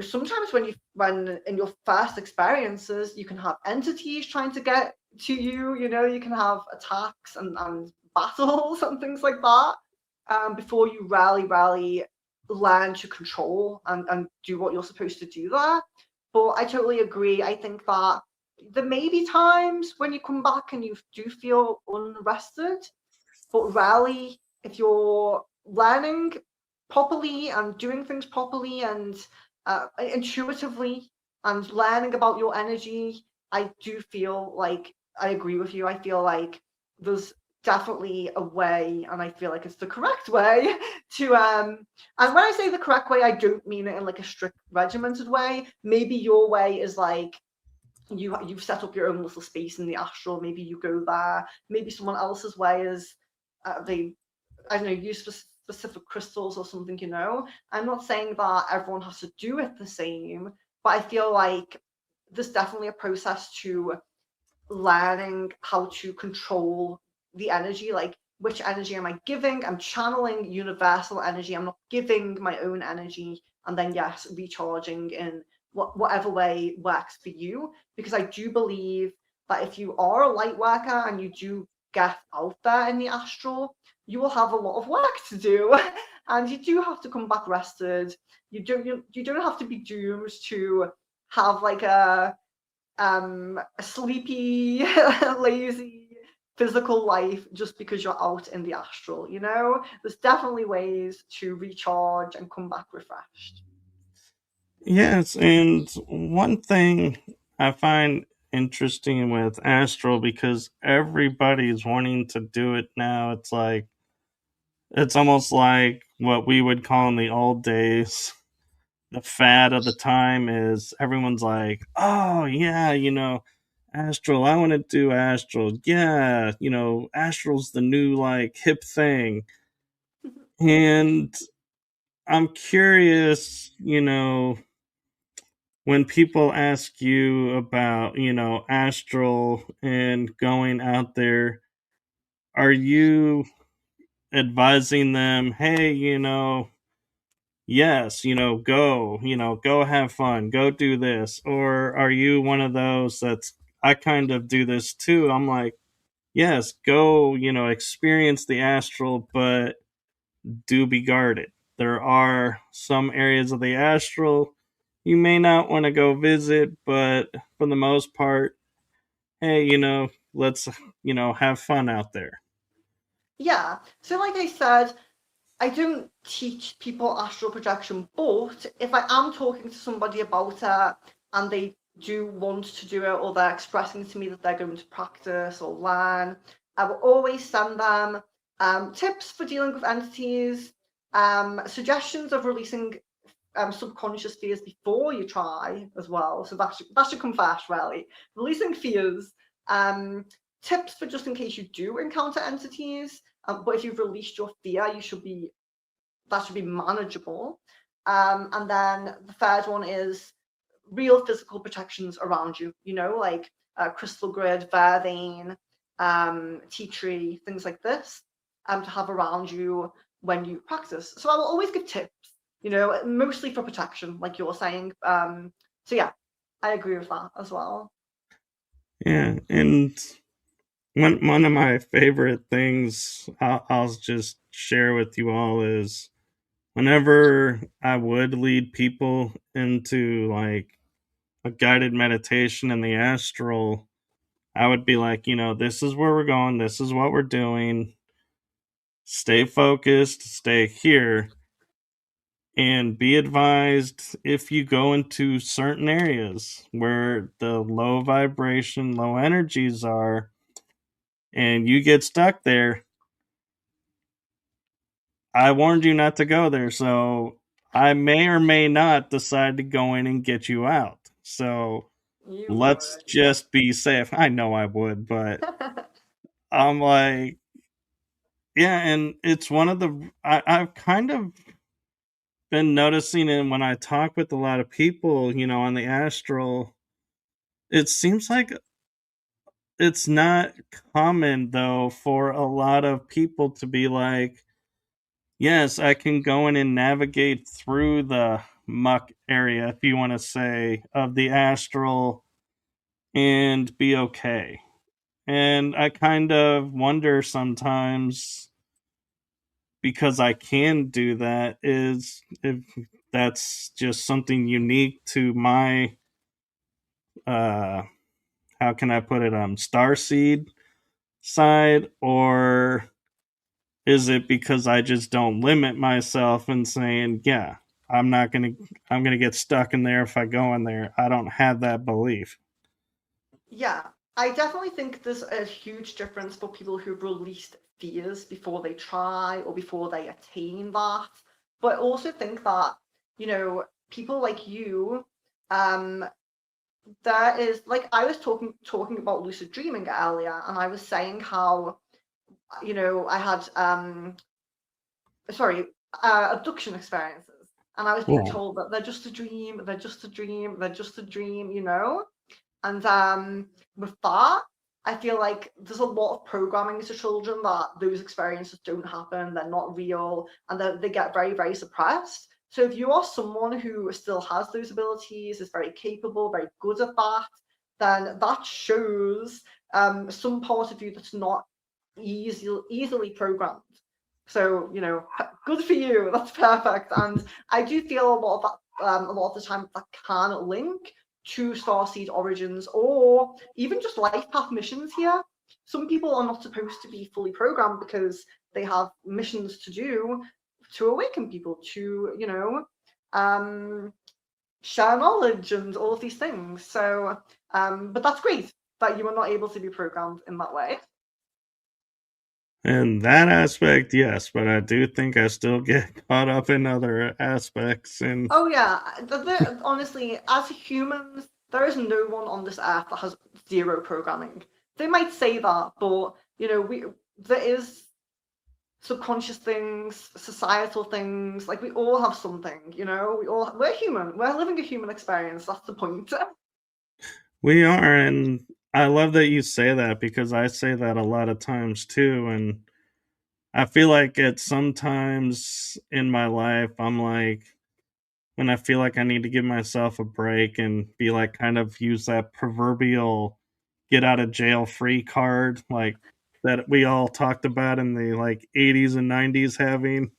sometimes when in your first experiences, you can have entities trying to get to you, you can have attacks and battles and things like that, before you really learn to control and do what you're supposed to do there. But I totally agree. I think that there may be times when you come back and you do feel unrested, but rarely, if you're learning properly and doing things properly and intuitively and learning about your energy, I do feel like I agree with you. I feel like there's definitely a way, and I feel like it's the correct way to and when I say the correct way, I don't mean it in like a strict regimented way. Maybe your way is like you've set up your own little space in the astral. Maybe you go there. Maybe someone else's way is they, I don't know, use specific crystals or something. I'm not saying that everyone has to do it the same, but I feel like there's definitely a process to learning how to control the energy. Like, which energy am I giving? I'm channeling universal energy. I'm not giving my own energy. And then, yes, recharging in whatever way works for you. Because I do believe that if you are a light worker and you do get out there in the astral, you will have a lot of work to do, and you do have to come back rested. You don't have to be doomed to have like a sleepy, lazy physical life just because you're out in the astral. There's definitely ways to recharge and come back refreshed. Yes, and one thing I find interesting with astral, because everybody's wanting to do it now, it's almost like what we would call in the old days. The fad of the time is everyone's like, oh yeah, astral, I want to do astral. Yeah, astral's the new like hip thing. And I'm curious, when people ask you about, astral and going out there, are you advising them, hey, yes, go have fun, go do this? Or are you one of those that's, I kind of do this too. I'm like, yes, go, experience the astral, but do be guarded. There are some areas of the astral you may not want to go visit, but for the most part, hey, let's, have fun out there. Yeah. So, like I said, I don't teach people astral projection, but if I am talking to somebody about it and they do want to do it, or they're expressing to me that they're going to practice or learn, I will always send them tips for dealing with entities, suggestions of releasing subconscious fears before you try as well. So that should come first, really. Releasing fears, tips for just in case you do encounter entities. But if you've released your fear, that should be manageable. And then the third one is real physical protections around you. Like crystal grid, vervain, tea tree, things like this, to have around you when you practice. So I will always give tips, mostly for protection, like you're saying. So yeah, I agree with that as well. Yeah, and one of my favorite things I'll just share with you all is whenever I would lead people into like a guided meditation in the astral, I would be like, this is where we're going, this is what we're doing. Stay focused, stay here, and be advised if you go into certain areas where the low vibration, low energies are, and you get stuck there. I warned you not to go there, so I may or may not decide to go in and get you out. So You let's would, yeah. just be safe. I know I would, but I'm like, yeah, and it's one of I've kind of been noticing it when I talk with a lot of people, on the astral. It seems like it's not common though for a lot of people to be like, yes, I can go in and navigate through the muck area, if you want to say, of the astral and be okay. And I kind of wonder sometimes, because I can do that, is if that's just something unique to my uh how can I put it, star seed side, or is it because I just don't limit myself and saying, yeah, I'm gonna get stuck in there if I go in there. I don't have that belief. Yeah, I definitely think there's a huge difference for people who've released fears before they try or before they attain that. But I also think that, people like you, um, there is like I was talking about lucid dreaming earlier, and I was saying how, I had sorry, abduction experiences, and I was being Yeah. told that they're just a dream, they're just a dream, they're just a dream, and with that, I feel like there's a lot of programming to children that those experiences don't happen, they're not real, and they get very, very suppressed. So if you are someone who still has those abilities, is very capable, very good at that, then that shows some part of you that's not easily programmed. So, good for you. That's perfect. And I do feel a lot of that, a lot of the time that can link to starseed origins or even just life path missions here. Some people are not supposed to be fully programmed because they have missions to do to awaken people, to, share knowledge and all of these things. So, but that's great that you are not able to be programmed in that way. In that aspect, yes, but I do think I still get caught up in other aspects. And Oh yeah, honestly, as humans, there is no one on this earth that has zero programming. They might say that, but there is subconscious things, societal things. Like we all have something. We're human. We're living a human experience. That's the point. we are, and I love that you say that because I say that a lot of times too. And I feel like at sometimes in my life, I'm like, when I feel like I need to give myself a break and be like, kind of use that proverbial get out of jail free card, like that we all talked about in the like 80s and 90s having.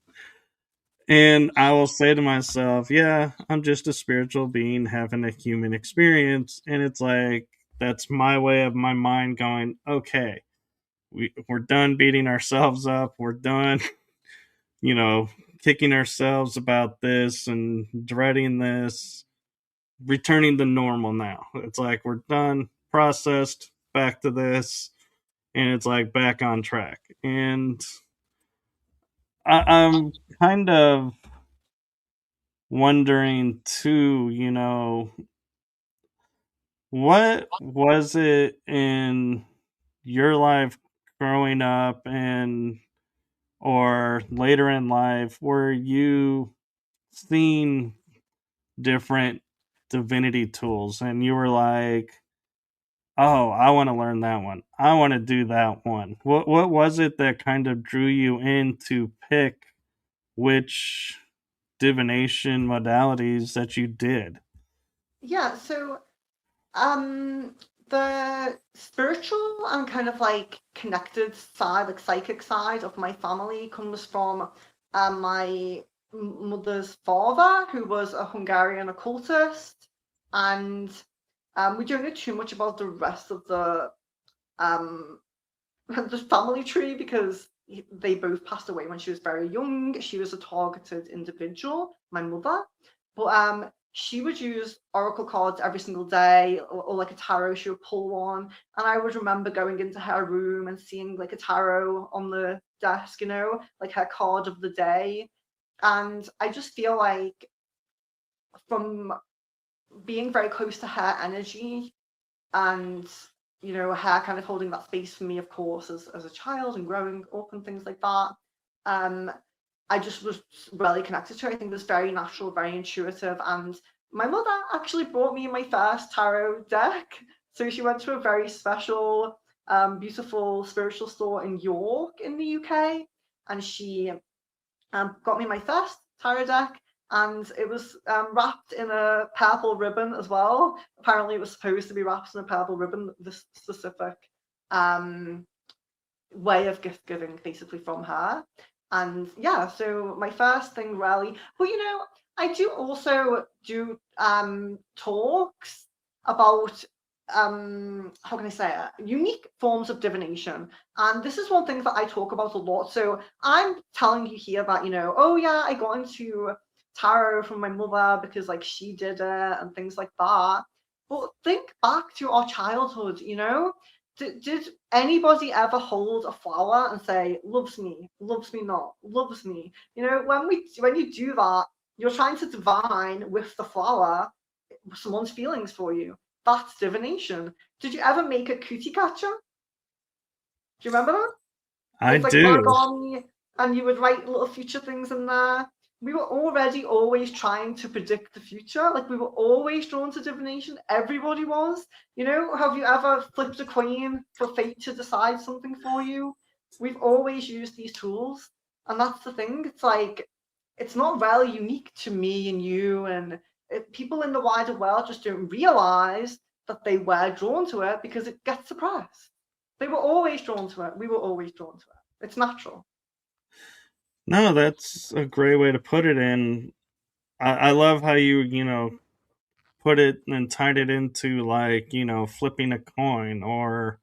And I will say to myself, yeah, I'm just a spiritual being having a human experience. And it's like, that's my way of my mind going, okay, we're done beating ourselves up. We're done, you know, kicking ourselves about this and dreading this, returning to normal now. It's like we're done, processed, back to this, and it's like back on track. And I'm kind of wondering too, what was it in your life growing up and or later in life where you seen different divinity tools and you were like, oh, I want to learn that one. I want to do that one. What was it that kind of drew you in to pick which divination modalities that you did? Yeah. So, um, the spiritual and kind of like connected side, like psychic side of my family comes from my mother's father, who was a Hungarian occultist, and we don't know too much about the rest of um the family tree because they both passed away when she was very young. She was a targeted individual, my mother, but she would use oracle cards every single day, or like a tarot. She would pull one, and I would remember going into her room and seeing like a tarot on the desk, like her card of the day. And I just feel like from being very close to her energy and her kind of holding that space for me, of course, as a child and growing up and things like that. um I just was really connected to her. I think it was very natural, very intuitive. And my mother actually brought me my first tarot deck. So she went to a very special, beautiful spiritual store in York in the UK, and she got me my first tarot deck, and it was wrapped in a purple ribbon as well. Apparently, it was supposed to be wrapped in a purple ribbon. This specific um, way of gift giving, basically from her. And yeah, so my first thing really, but I do also do talks about how can I say it, unique forms of divination. And this is one thing that I talk about a lot. So I'm telling you here that, oh yeah, I got into tarot from my mother because like she did it and things like that. But think back to our childhood. Did anybody ever hold a flower and say, loves me not, loves me? When you do that, you're trying to divine with the flower someone's feelings for you. That's divination. Did you ever make a cootie catcher? Do you remember that? I It's like do. origami, and you would write little future things in there. We were already always trying to predict the future. Like we were always drawn to divination. Everybody was. Have you ever flipped a coin for fate to decide something for you? We've always used these tools, and that's the thing. It's like it's not really unique to me and you, and people in the wider world just don't realize that they were drawn to it because it gets suppressed. They were always drawn to it. We were always drawn to it. It's natural. No, that's a great way to put it. And I love how you put it and tied it into like, flipping a coin or,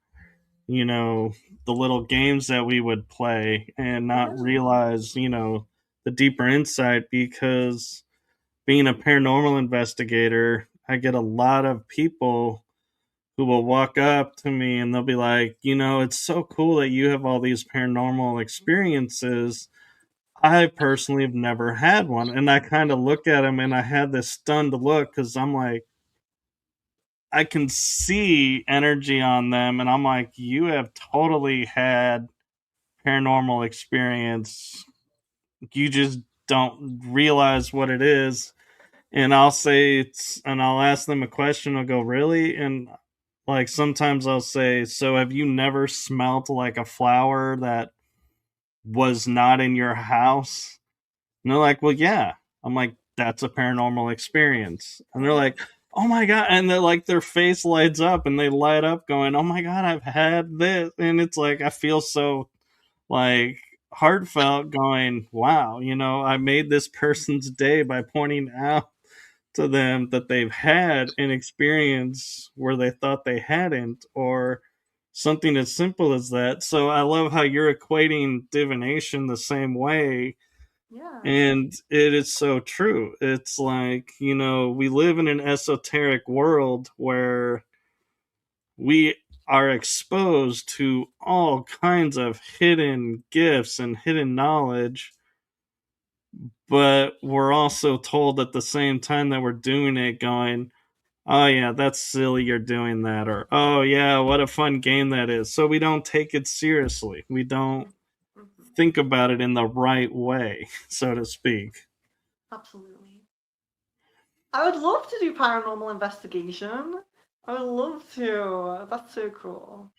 you know, the little games that we would play and not Yeah. realize, the deeper insight because being a paranormal investigator, I get a lot of people who will walk up to me and they'll be like, it's so cool that you have all these paranormal experiences. I personally have never had one. And I kind of look at them and I had this stunned look because I'm like, I can see energy on them. And I'm like, you have totally had paranormal experience. You just don't realize what it is. And I'll ask them a question. I'll go, really? And like sometimes I'll say, so have you never smelt like a flower that was not in your house? And they're like, well, yeah. I'm like, that's a paranormal experience. And they're Oh, like, oh my God. And they're like, their face lights up and they light up going, oh my God, I've had this. And it's like, I feel so like heartfelt going, wow, I made this person's day by pointing out to them that they've had an experience where they thought they hadn't, or something as simple as that. So I love how you're equating divination the same way. yeah. And it is so true. It's like, we live in an esoteric world where we are exposed to all kinds of hidden gifts and hidden knowledge, but we're also told at the same time that we're doing it, going, oh yeah, that's silly you're doing that, or oh yeah, what a fun game that is. So we don't take it seriously. We don't Mhm. think about it in the right way, so to speak. Absolutely. I would love to do paranormal investigation. I would love to. That's so cool.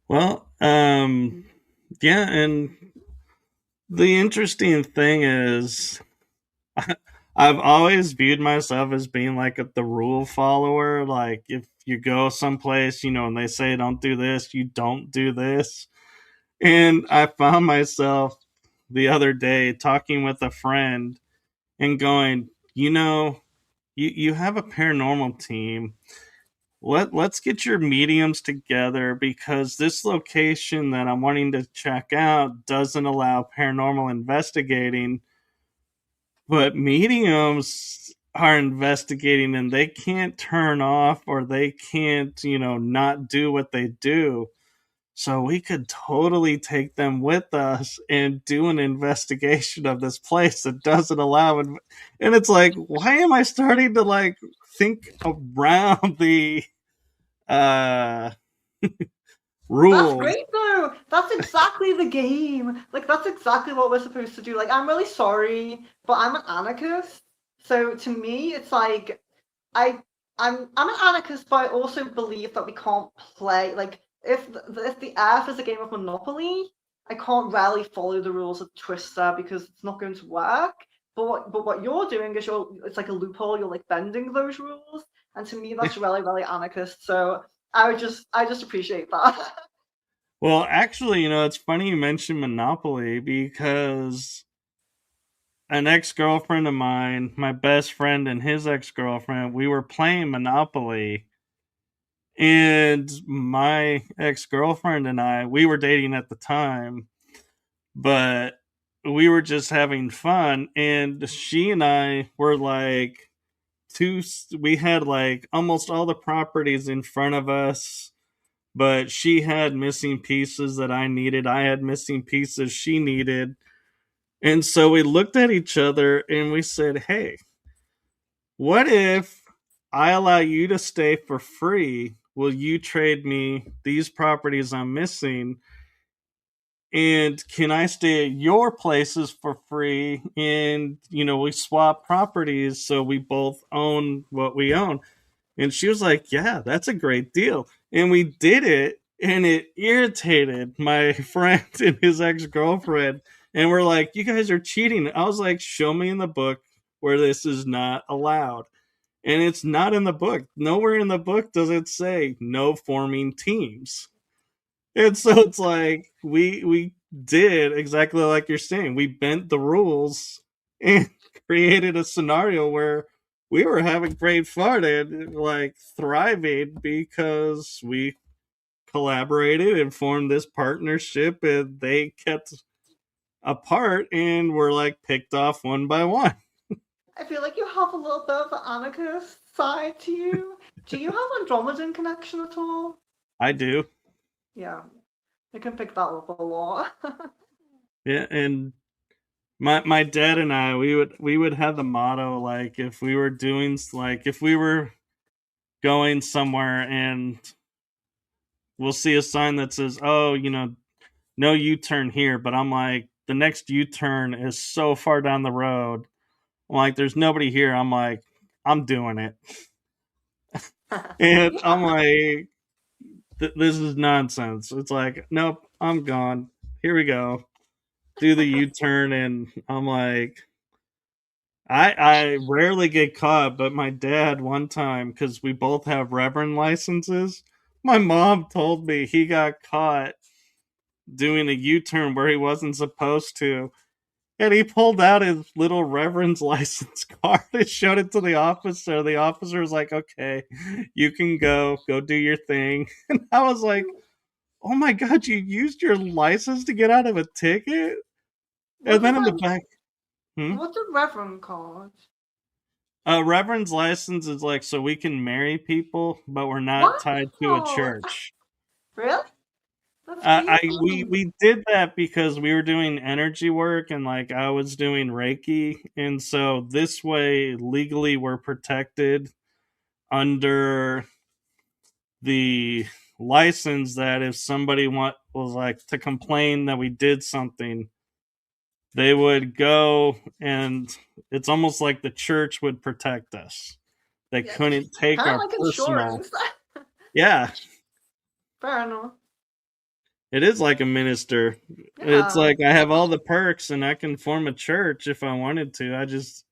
Well, yeah, and the interesting thing is I've always viewed myself as being like the rule follower. Like if you go someplace, and they say don't do this, you don't do this. And I found myself the other day talking with a friend and going, you have a paranormal team. Let's get your mediums together because this location that I'm wanting to check out doesn't allow paranormal investigating, but mediums are investigating and they can't turn off or they can't, not do what they do. So we could totally take them with us and do an investigation of this place that doesn't allow it. And it's like, why am I starting to like think around the uh That's rules? great though. That's exactly the game. Like that's exactly what we're supposed to do. Like I'm really sorry, but I'm an anarchist. So to me, it's like I I'm an anarchist, but I also believe that we can't play like if the Earth is a game of Monopoly, I can't really follow the rules of Twister because it's not going to work. But what you're doing is it's like a loophole. You're like bending those rules, and to me that's really anarchist. So I just appreciate that. Well, actually, it's funny you mentioned Monopoly because an ex girlfriend of mine, my best friend, and his ex girlfriend, we were playing Monopoly. And my ex girlfriend and I, we were dating at the time, but we were just having fun. And she and I were like, we had like almost all the properties in front of us, but she had missing pieces that I needed. I had missing pieces she needed. And so we looked at each other and we said, hey, what if I allow you to stay for free? Will you trade me these properties I'm missing? And can I stay at your places for free? And, we swap properties so we both own what we own. And she was like, yeah, that's a great deal. And we did it. And it irritated my friend and his ex girlfriend. And we're like, you guys are cheating. I was like, show me in the book where this is not allowed. And it's not in the book. Nowhere in the book does it say no forming teams. And so it's like we did exactly like you're saying. We bent the rules and created a scenario where we were having great fun and like thriving because we collaborated and formed this partnership, and they kept apart and were like picked off one by one. I feel like you have a little bit of an anarchist side to you. Do you have Andromedan connection at all? I do. Yeah, I can pick that up a lot. Yeah, and my dad and I, we would have the motto, like if we were doing, like if we were going somewhere and we'll see a sign that says, "Oh, no U-turn here," but I'm like, the next U-turn is so far down the road. I'm like, there's nobody here. I'm like, I'm doing it, and I'm Yeah. like, this is nonsense. It's like, nope, I'm gone. Here we go. Do the U-turn, and I'm like, I rarely get caught, but my dad one time, because we both have Reverend licenses, my mom told me he got caught doing a U-turn where he wasn't supposed to. And he pulled out his little Reverend's license card and showed it to the officer. The officer was like, "Okay, you can go do your thing." And I was like, "Oh my god, you used your license to get out of a ticket?" What And does then in the that? back, hmm? What's a reverend called? Reverend's license is like so we can marry people, but we're not tied to a Wow! church. Really? That's I crazy. we did that because we were doing energy work and like I was doing Reiki, and so this way legally we're protected under the license that if somebody was like to complain that we did something, they would go and it's almost like the church would protect us. They Yeah, couldn't take kind of our like personal. insurance. Yeah, Fair enough. it is like a minister. It's Yeah. like I have all the perks and I can form a church if I wanted to. I just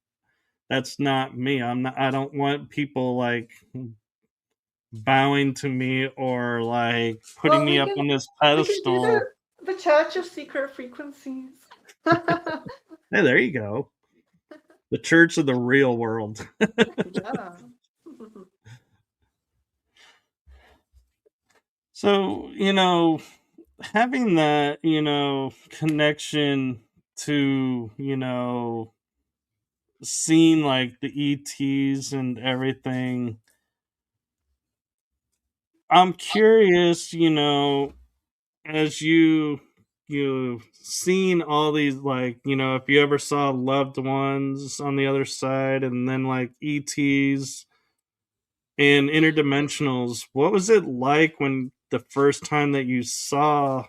that's not me. I don't want people like bowing to me or like putting Well, me we up can on this we can do the pedestal. the Church of Secret Frequencies. Hey, there you go. The church of the real world. Yeah. So, having that, connection to, seeing like the ETs and everything, I'm curious, as you seen all these like, if you ever saw loved ones on the other side and then like ETs and interdimensionals, what was it like when the first time that you saw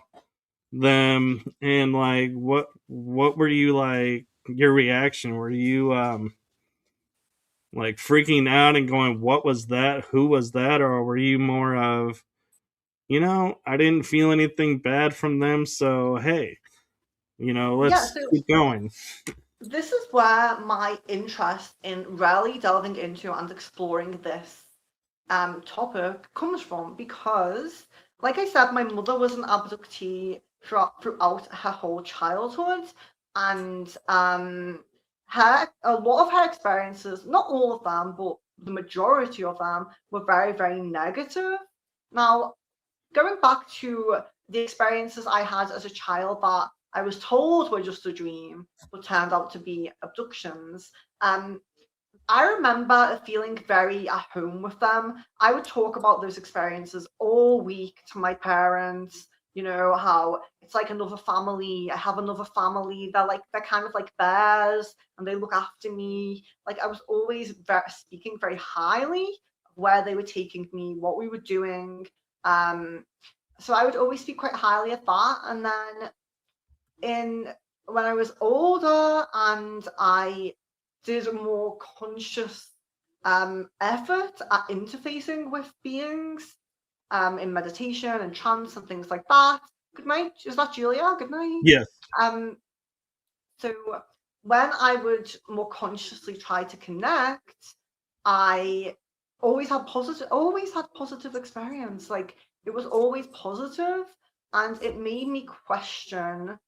them and like what were you like your reaction? Were you like freaking out and going, what was that? Who was that? Or were you more of, I didn't feel anything bad from them, so hey, Yeah, let's so keep going. this is where my interest in really delving into and exploring this topic comes from because, like I said, my mother was an abductee throughout her whole childhood, and a lot of her experiences, not all of them, but the majority of them, were very, very negative. Now, going back to the experiences I had as a child that I was told were just a dream, but turned out to be abductions. I remember feeling very at home with them. I would talk about those experiences all week to my parents. You know how it's like another family. I have another family. They're kind of like bears, and they look after me. Like I was always speaking very highly of where they were taking me, what we were doing. Um, so I would always speak quite highly of that. And then in when I was older and I did a more conscious effort at interfacing with beings in meditation and trance and things like that. Good night. Is that Julia? Good night. Yes. Um, so when I would more consciously try to connect, I always had positive experience. Like it was always positive. And it made me question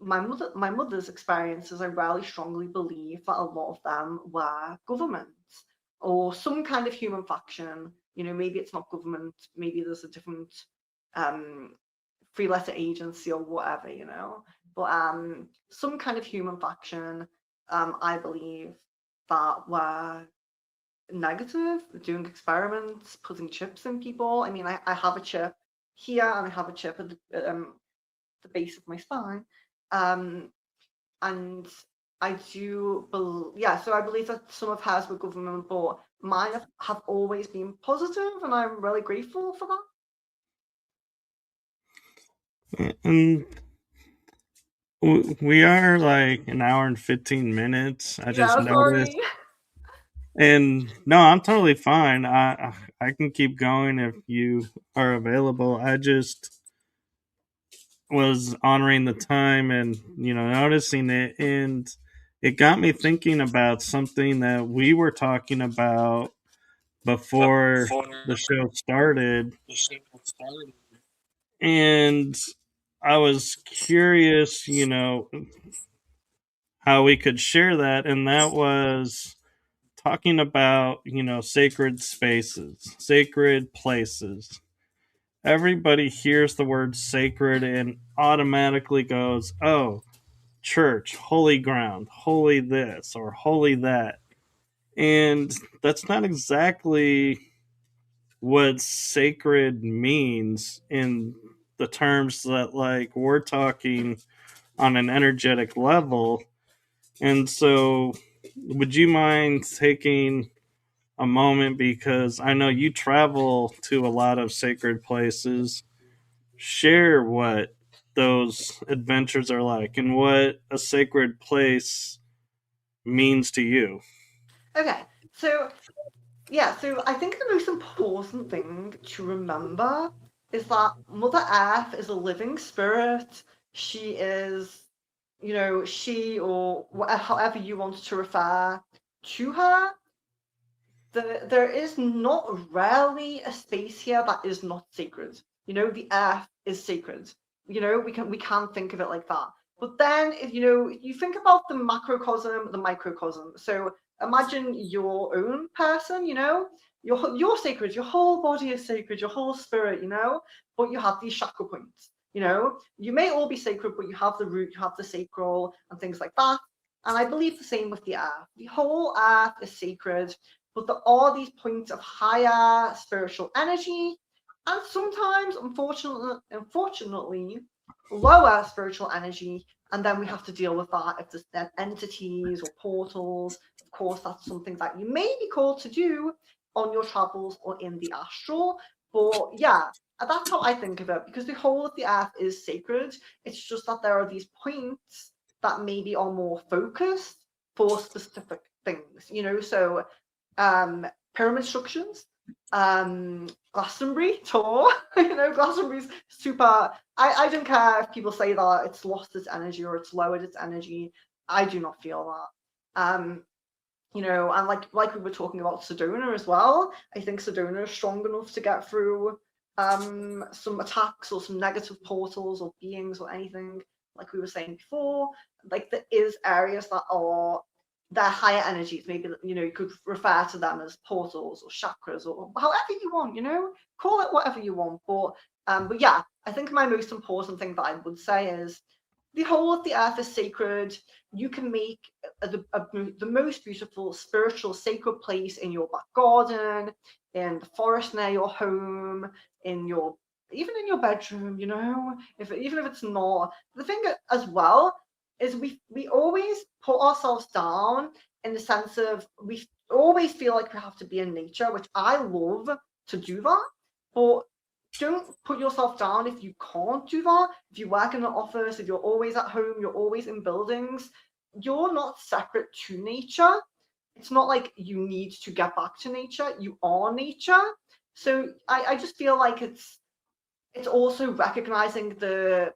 my mother's experiences. I really strongly believe that a lot of them were governments or some kind of human faction. Maybe it's not government, maybe there's a different um, three-letter agency or whatever, But some kind of human faction, I believe, that were negative, doing experiments, putting chips in people. I mean, I have a chip here and I have a chip at the base of my spine. Um, and I do believe, yeah, so I believe that some of hers were government, but mine have always been positive, and I'm really grateful for that. And we are like an hour and 15 minutes. I just Yeah, noticed. sorry. And no, I'm totally fine. I can keep going if you are available. I just was honoring the time and noticing it, and it got me thinking about something that we were talking about before the show started, and I was curious, how we could share that, and that was talking about, sacred spaces, sacred places. Everybody hears the word sacred and automatically goes, oh, church, holy ground, holy this or holy that. And that's not exactly what sacred means in the terms that, like, we're talking on an energetic level. And so, would you mind taking a moment, because I know you travel to a lot of sacred places? Share what those adventures are like and what a sacred place means to you. Okay, so yeah, so I think the most important thing to remember is that Mother Earth is a living spirit. She is, she or whatever, however you want to refer to her. There is not rarely a space here that is not sacred. The earth is sacred. We can think of it like that. But then if you think about the macrocosm, the microcosm. So imagine your own person, you're sacred, your whole body is sacred, your whole spirit, but you have these chakra points. You may all be sacred, but you have the root, you have the sacral, and things like that. And I believe the same with the earth. The whole earth is sacred, but there are these points of higher spiritual energy, and sometimes, unfortunately, lower spiritual energy. And then we have to deal with that if there's entities or portals. Of course, that's something that you may be called to do on your travels or in the astral. But yeah, that's how I think of it, because the whole of the earth is sacred. It's just that there are these points that maybe are more focused for specific things, so pyramid structures, Glastonbury tour. Glastonbury's super. I don't care if people say that it's lost its energy or it's lowered its energy. I do not feel that. And like we were talking about Sedona as well. I think Sedona is strong enough to get through some attacks or some negative portals or beings or anything. Like we were saying before, like there is areas that are they're higher energies. Maybe you could refer to them as portals or chakras or however you want. Call it whatever you want. But yeah, I think my most important thing that I would say is the whole of the earth is sacred. You can make the most beautiful spiritual sacred place in your back garden, in the forest near your home, even in your bedroom. Even if it's not. The thing as well is we always put ourselves down in the sense of we always feel like we have to be in nature, which I love to do that, but don't put yourself down if you can't do that. If you work in an office, if you're always at home, you're always in buildings, you're not separate to nature. It's not like you need to get back to nature. You are nature. So I just feel like it's also recognizing the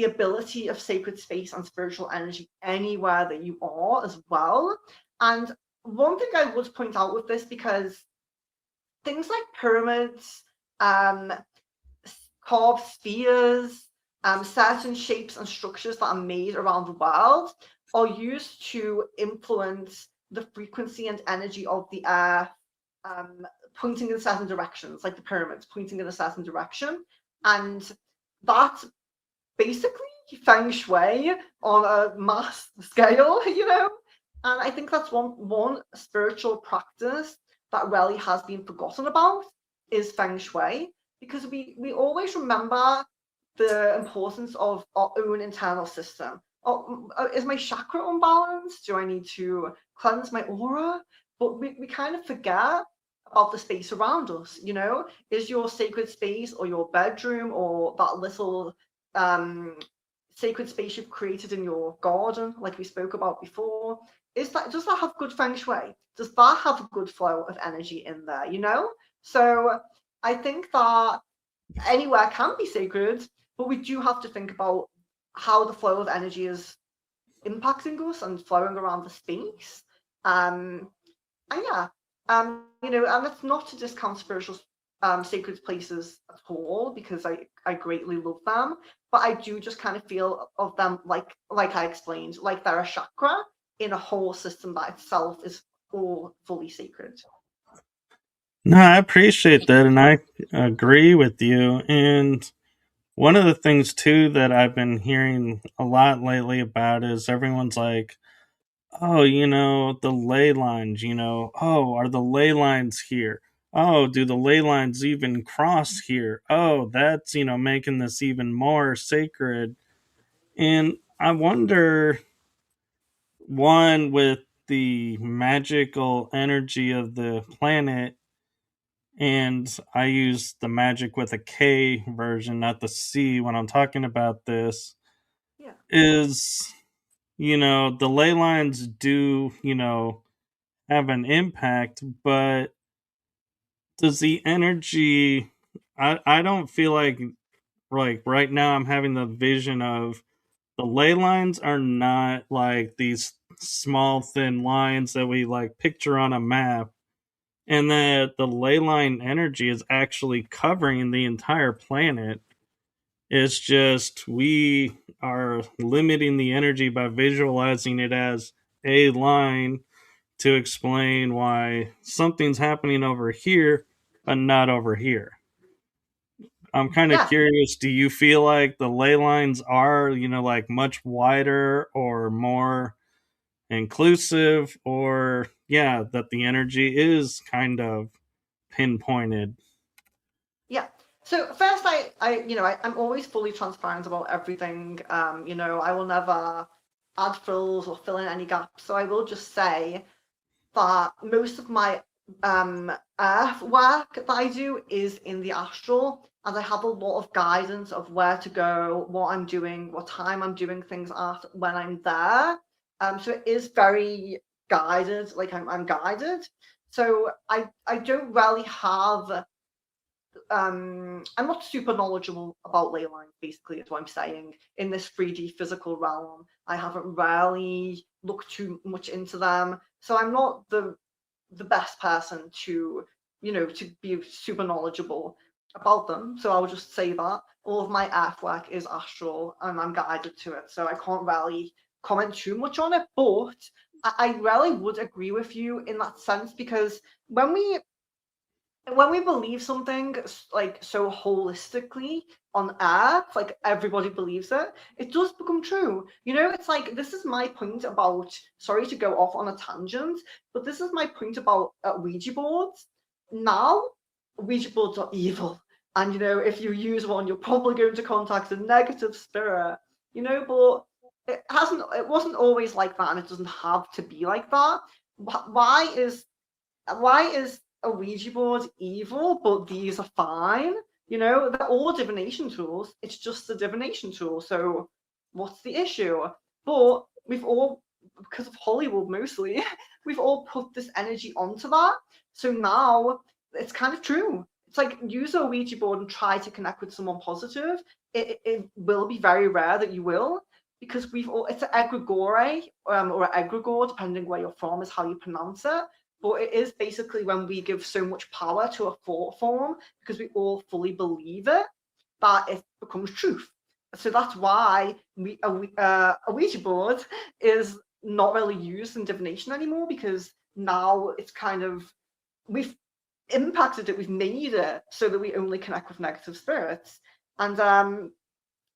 ability of sacred space and spiritual energy anywhere that you are as well. And one thing I would point out with this, because things like pyramids, um, carved spheres, certain shapes and structures that are made around the world are used to influence the frequency and energy of the earth, pointing in certain directions, like the pyramids pointing in a certain direction. And that's basically feng shui on a mass scale, you know? And I think that's one spiritual practice that really has been forgotten about is feng shui, because we always remember the importance of our own internal system. Oh, is my chakra unbalanced? Do I need to cleanse my aura? But we kind of forget about the space around us, you know? Is your sacred space or your bedroom or that little sacred space you've created in your garden, like we spoke about before, does that have good feng shui? Does that have a good flow of energy in there, you know? So I think that anywhere can be sacred, but we do have to think about how the flow of energy is impacting us and flowing around the space. And yeah, you know, and it's not to discount spiritual sacred places at all, because I greatly love them, but I do just kind of feel of them like I explained, like they're a chakra in a whole system that itself is all fully sacred. No, I appreciate that, and I agree with you. And one of the things too that I've been hearing a lot lately about is everyone's like, "Oh, the ley lines. Oh, are the ley lines here? Oh, do the ley lines even cross here? Oh, that's making this even more sacred." And I wonder, one, with the magical energy of the planet, and I use the magic with a K version, not the C, when I'm talking about this, Yeah, is, the ley lines do, have an impact, but does the energy, I don't feel like right now I'm having the vision of the ley lines are not like these small thin lines that we like picture on a map, and that the ley line energy is actually covering the entire planet. It's just we are limiting the energy by visualizing it as a line to explain why something's happening over here but not over here. I'm kind of yeah, curious, do you feel like the ley lines are, like much wider or more inclusive, or yeah, that the energy is kind of pinpointed? yeah. So first, I'm always fully transparent about everything. You know, I will never add fills or fill in any gaps. So I will just say that most of my earth work that I do is in the astral, and I have a lot of guidance of where to go, what I'm doing, what time I'm doing things at when I'm there. So it is very guided, like I'm guided. So I don't really have I'm not super knowledgeable about ley lines, basically, is what I'm saying. In this 3D physical realm, I haven't really looked too much into them. So I'm not the best person to, to be super knowledgeable about them. So I'll just say that all of my artwork is astral and I'm guided to it. So I can't really comment too much on it, but I really would agree with you in that sense, because when we believe something like so holistically on earth, like everybody believes it, it does become true. You know, it's like, this is my point about, sorry to go off on a tangent, but this is my point about Ouija boards. Now, Ouija boards are evil. And, you know, if you use one, you're probably going to contact a negative spirit, you know, but it wasn't always like that, and it doesn't have to be like that. Why is a Ouija board evil, but these are fine? You know, they're all divination tools. It's just a divination tool. So what's the issue? But we've all, because of Hollywood mostly, we've all put this energy onto that. So now it's kind of true. It's like, use a Ouija board and try to connect with someone positive. It will be very rare that you will, because we've all, it's an egregore, or an egregore, depending where you're from, is how you pronounce it. But it is basically when we give so much power to a thought form, because we all fully believe it, that it becomes truth. So that's why a Ouija board is not really used in divination anymore, because now it's kind of, we've impacted it, we've made it so that we only connect with negative spirits. And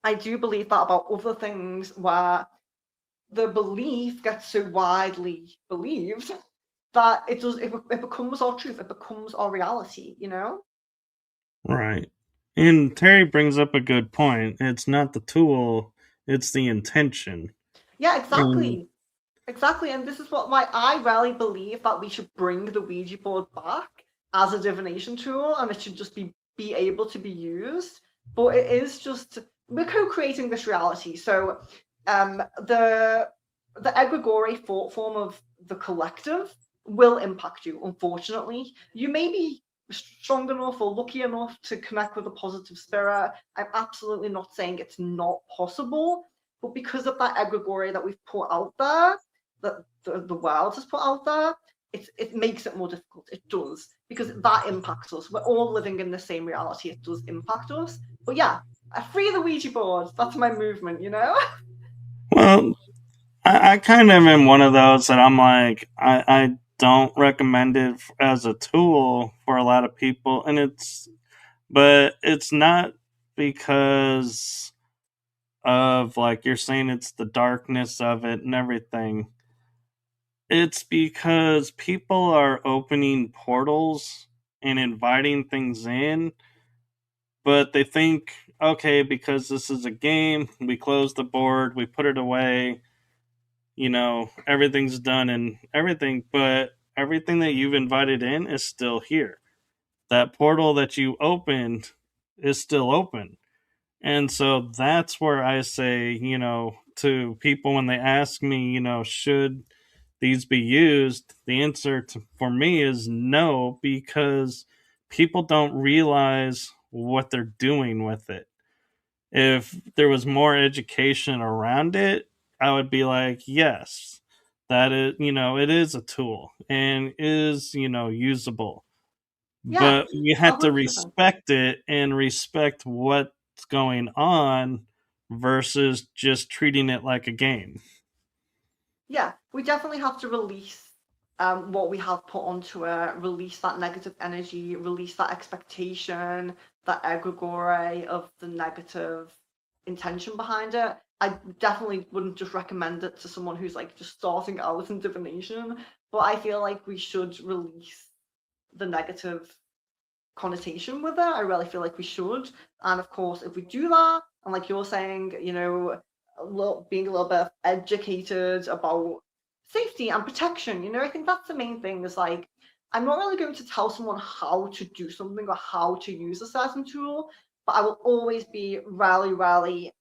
I do believe that about other things where the belief gets so widely believed that it becomes our truth, it becomes our reality, you know? Right. And Terry brings up a good point. It's not the tool, it's the intention. Yeah, And exactly. Exactly, and this is why I really believe that we should bring the Ouija board back as a divination tool, and it should just be able to be used. But it is just, we're co-creating this reality. So, the egregore thought form of the collective will impact you. Unfortunately, you may be strong enough or lucky enough to connect with a positive spirit. I'm absolutely not saying it's not possible, but because of that egregore that we've put out there, that the world has put out there, it makes it more difficult. It does, because that impacts us. We're all living in the same reality. It does impact us. But yeah, I free the Ouija board. That's my movement, you know? well, I kind of am one of those that I'm like, I don't recommend it as a tool for a lot of people. But it's not because of, like you're saying, it's the darkness of it and everything. It's because people are opening portals and inviting things in, but they think, okay, because this is a game, we close the board, we put it away, everything's done and everything, but everything that you've invited in is still here. That portal that you opened is still open. And so that's where I say, to people when they ask me, should these be used? The answer for me is no, because people don't realize what they're doing with it. If there was more education around it, I would be like, yes, that is, it is a tool and is, usable. Yeah, But you have to 100%. respect it and respect what's going on versus just treating it like a game. Yeah, we definitely have to release what we have put onto it, release that negative energy, release that expectation, that egregore of the negative intention behind it. I definitely wouldn't just recommend it to someone who's like just starting out in divination, but I feel like we should release the negative connotation with it. I really feel like we should. And of course, if we do that, and like you're saying, being a little bit educated about safety and protection, I think that's the main thing. Is like, I'm not really going to tell someone how to do something or how to use a certain tool, but I will always be really, really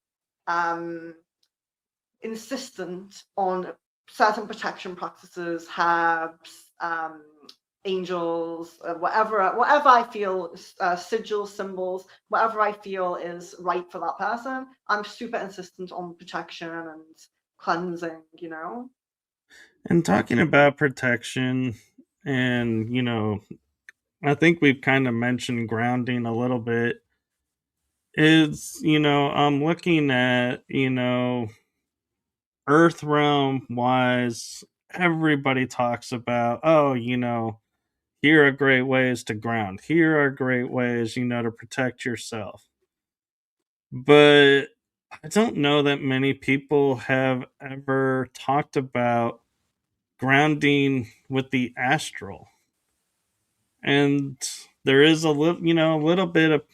insistent on certain protection practices, herbs, angels, whatever I feel, sigils, symbols, whatever I feel is right for that person. I'm super insistent on protection and cleansing. And talking about protection, and, I think we've kind of mentioned grounding a little bit. Is, I'm looking at, Earth realm wise, everybody talks about, oh, here are great ways to ground. Here are great ways, to protect yourself. But I don't know that many people have ever talked about grounding with the astral. And there is a little bit of,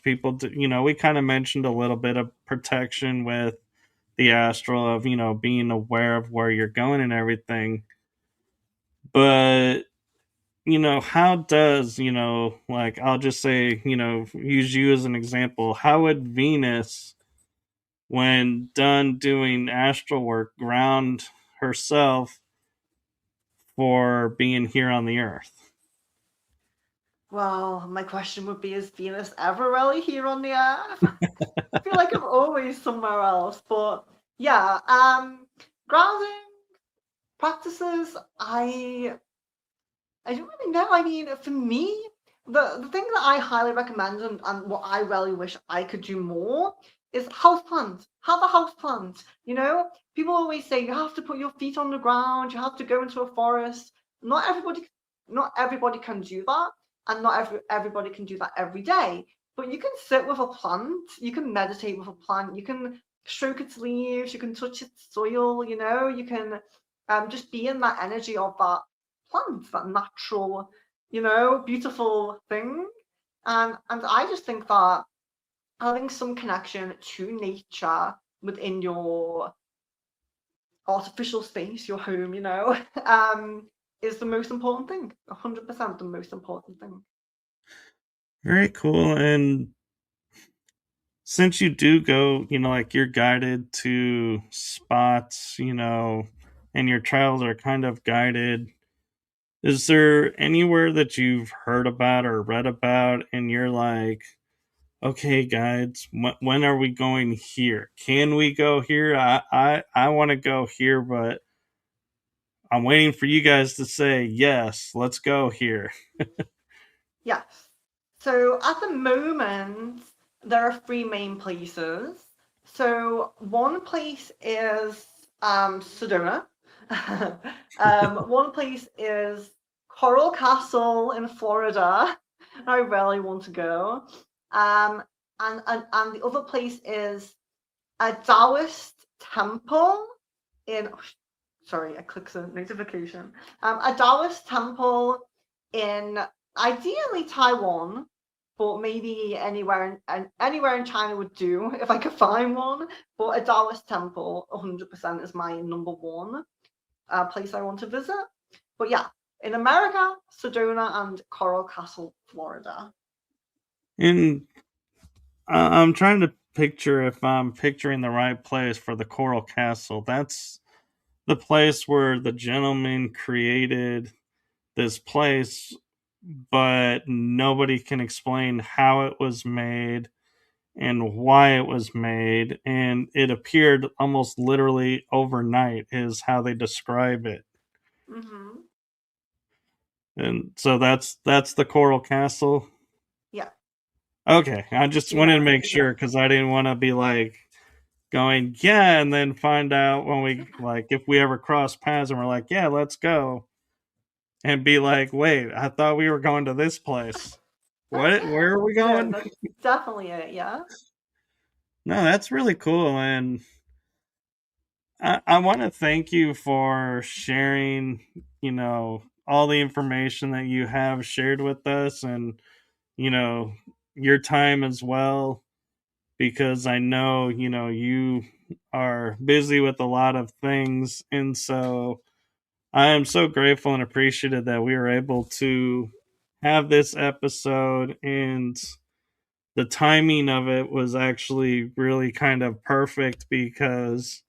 people, we kind of mentioned a little bit of protection with the astral of, being aware of where you're going and everything. But how does, like, I'll just say, use you as an example, how would Venus, when done doing astral work, ground herself for being here on the earth? Well, my question would be: is Venus ever really here on the Earth? I feel like I'm always somewhere else. But yeah, grounding practices, I don't really know. I mean, for me, the thing that I highly recommend and what I really wish I could do more is house plants. Have a house plant. You know, people always say you have to put your feet on the ground, you have to go into a forest. Not everybody not everybody can do that, and not everybody can do that every day. But you can sit with a plant, you can meditate with a plant, you can stroke its leaves, you can touch its soil, you know, you can just be in that energy of that plant, that natural, you know, beautiful thing. And I just think that having some connection to nature within your artificial space, your home, you know, is the most important thing. 100% the most important thing. Very cool. And since you do go, like you're guided to spots, and your travels are kind of guided, is there anywhere that you've heard about or read about and you're like, okay, guides, when are we going here? Can we go here? I want to go here, but I'm waiting for you guys to say, yes, let's go here. Yes. So at the moment, there are three main places. So one place is Sedona. One place is Coral Castle in Florida. I really want to go. Um, and the other place is a Taoist temple in. Oh, sorry, I clicked the notification. A Taoist temple in ideally Taiwan, but maybe anywhere in China would do if I could find one. But a Taoist temple, 100% is my number one place I want to visit. But yeah, in America, Sedona and Coral Castle, Florida. And I'm trying to picture if I'm picturing the right place for the Coral Castle. That's the place where the gentleman created this place, but nobody can explain how it was made and why it was made. And it appeared almost literally overnight, is how they describe it. Mm-hmm. And so that's the Coral Castle. Yeah, Okay, I just wanted to yeah, make yeah. sure because I didn't want to be like going, yeah, and then find out when we like if we ever cross paths and we're like, yeah, let's go, and be like, wait, I thought we were going to this place. What? Where are we No, going? that's definitely it. Yeah. No, that's really cool, and I want to thank you for sharing. All the information that you have shared with us, and you know your time as well, because I know you are busy with a lot of things, and so I am so grateful and appreciative that we were able to have this episode, and the timing of it was actually really kind of perfect because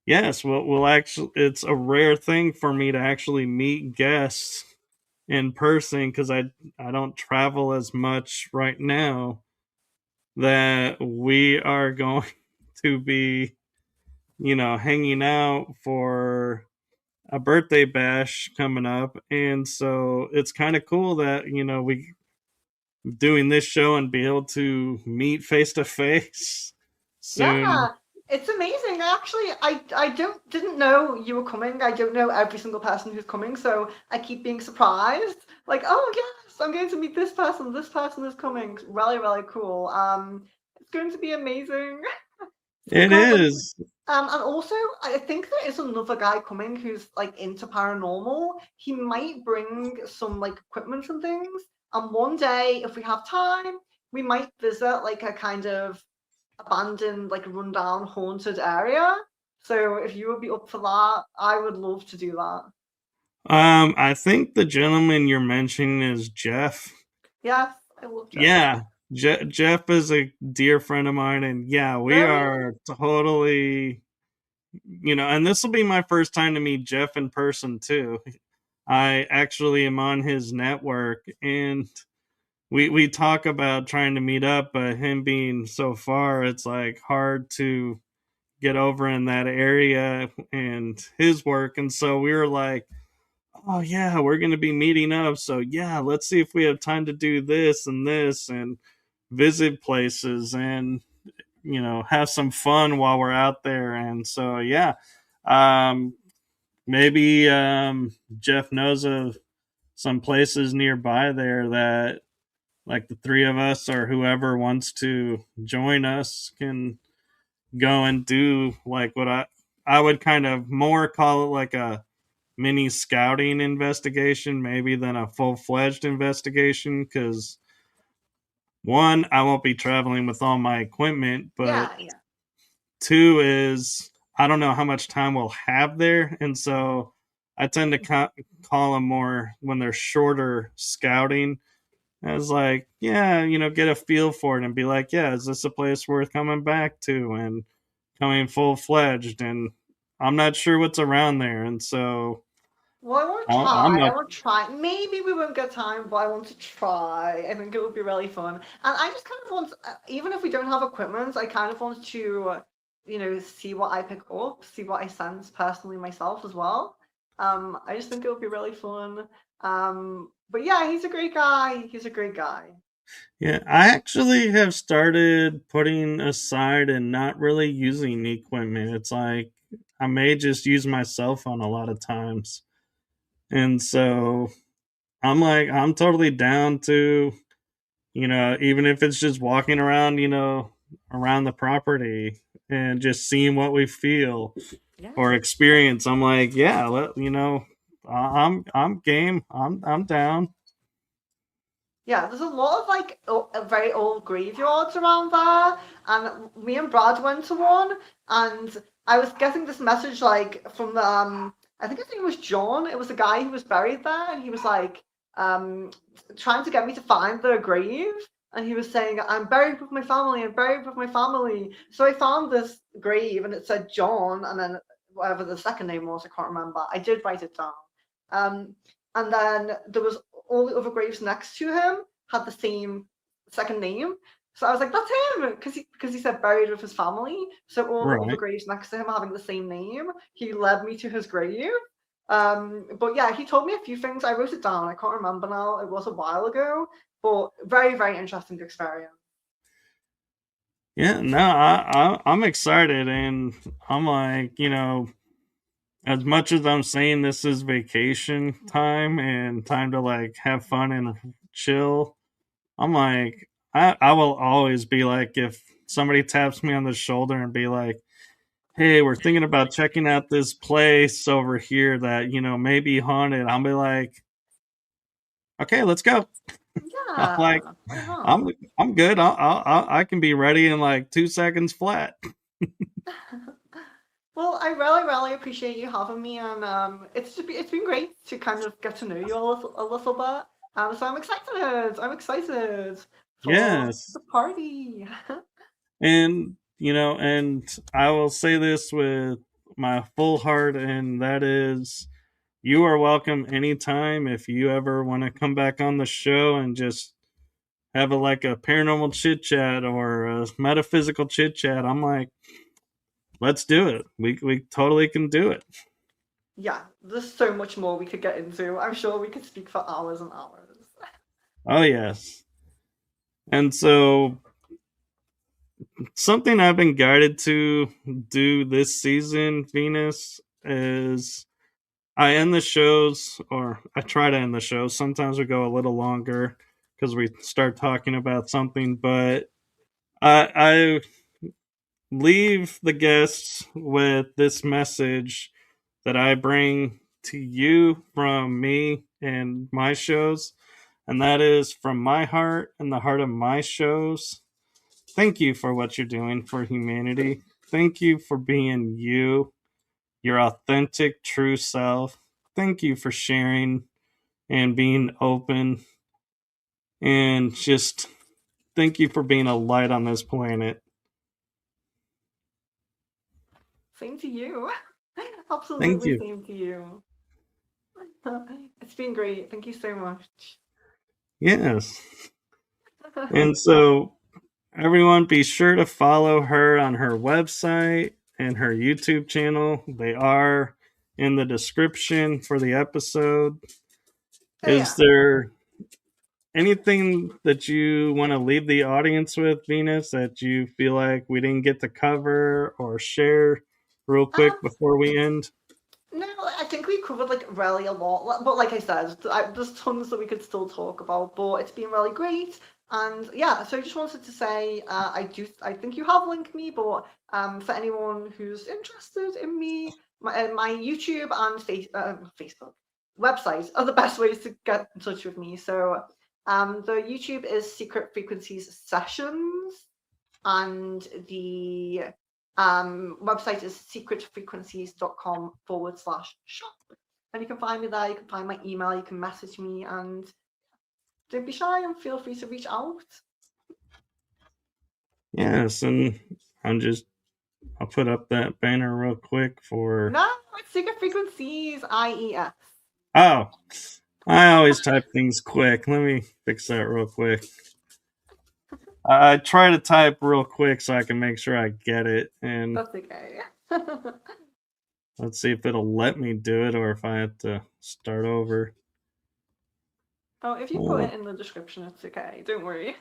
yes, we'll actually it's a rare thing for me to actually meet guests in person because I don't travel as much right now, that we are going to be hanging out for a birthday bash coming up, and so it's kind of cool that we doing this show and be able to meet face to face soon. Yeah, it's amazing. I didn't know you were coming. I don't know every single person who's coming, so I keep being surprised. Like, oh yes, I'm going to meet this person. This person is coming. Really, really cool. It's going to be amazing. It's It because is. and also I think there is another guy coming who's like into paranormal. He might bring some like equipment and things. And one day, if we have time, we might visit like a kind of abandoned, like rundown, haunted area. So if you would be up for that, I would love to do that. I think the gentleman you're mentioning is Jeff. Yes, I love Jeff. Yeah, Jeff is a dear friend of mine, and yeah, we Really? are totally, and this will be my first time to meet Jeff in person too. I actually am on his network, and we talk about trying to meet up, but him being so far, it's like hard to get over in that area and his work, and so we were like, oh yeah, we're going to be meeting up. So yeah, let's see if we have time to do this and visit places and, have some fun while we're out there. And so, yeah, um, maybe Jeff knows of some places nearby there that like the three of us or whoever wants to join us can go and do like what I would kind of more call it like a mini scouting investigation maybe than a full-fledged investigation, because one, I won't be traveling with all my equipment, but Yeah, yeah. two is I don't know how much time we'll have there, and so I tend to call them more when they're shorter scouting as like, yeah, get a feel for it and be like, yeah, is this a place worth coming back to and coming full fledged? And I'm not sure what's around there, and so Well, I want to I'm try. I up. want to try. Maybe we won't get time, but I want to try. I think it would be really fun. And I just kind of want, even if we don't have equipment, I kind of want to, see what I pick up, see what I sense personally myself as well. I just think it would be really fun. But yeah, he's a great guy. He's a great guy. Yeah, I actually have started putting aside and not really using equipment. It's like I may just use my cell phone a lot of times. And so I'm like, I'm totally down to, even if it's just walking around, around the property and just seeing what we feel or Yeah. experience. I'm like, yeah, I'm game. I'm down. Yeah, there's a lot of like very old graveyards around there, and me and Brad went to one, and I was getting this message like from the I think his name was John. It was a guy who was buried there, and he was like um trying to get me to find the grave, and he was saying, "I'm buried with my family. I'm buried with my family." So I found this grave, and it said John, and then whatever the second name was, I can't remember. I did write it down. Um, and then there was all the other graves next to him had the same second name. So I was like, that's him, because he said buried with his family. So all the other Right. graves next to him having the same name, he led me to his grave. But yeah, he told me a few things. I wrote it down. I can't remember now. It was a while ago, but very, very interesting experience. Yeah, no, I'm excited, and I'm like, as much as I'm saying this is vacation time and time to like have fun and chill, I'm like, I will always be like, if somebody taps me on the shoulder and be like, hey, we're thinking about checking out this place over here that, may be haunted, I'll be like, okay, let's go. I'm like, Yeah, why I'm not? I'm good. I can be ready in like 2 seconds flat. Well, I really, really appreciate you having me, and it's been great to kind of get to know you a little bit. So I'm excited. I'm excited for Yes. the party. And, and I will say this with my full heart, and that is you are welcome anytime if you ever want to come back on the show and just have like a paranormal chit chat or a metaphysical chit chat. I'm like, let's do it. We totally can do it. Yeah, there's so much more we could get into. I'm sure we could speak for hours and hours. Oh yes. And so something I've been guided to do this season, Venus, is I end the shows, or I try to end the shows. Sometimes we go a little longer because we start talking about something, but I leave the guests with this message that I bring to you from me and my shows, and that is from my heart and the heart of my shows. Thank you for what you're doing for humanity. Thank you for being you, your authentic, true self. Thank you for sharing and being open. And just thank you for being a light on this planet. Same to you. Thank Absolutely you. same to you. It's been great. Thank you so much. Yes. And so, everyone, be sure to follow her on her website and her YouTube channel. They are in the description for the episode. Oh, Is yeah. there anything that you want to leave the audience with, Venus, that you feel like we didn't get to cover or share real quick Um, before we end? no, I think we covered like really a lot. But like I said, there's tons that we could still talk about. But it's been really great. And yeah, so I just wanted to say, I think you have linked me, but for anyone who's interested in me, my YouTube and Facebook website are the best ways to get in touch with me. So the YouTube is Secret Frequencies Sessions, and the website is secretfrequencies.com/shop. And you can find me there, you can find my email, you can message me, and don't be shy and feel free to reach out. Yes, and I'll put up that banner real quick for. No, it's Secret Frequencies, IES. Oh, I always type things quick. Let me fix that real quick. I try to type real quick so I can make sure I get it. And That's okay. let's see if it'll let me do it or if I have to start over. Oh, if you put it in the description, it's okay. Don't worry.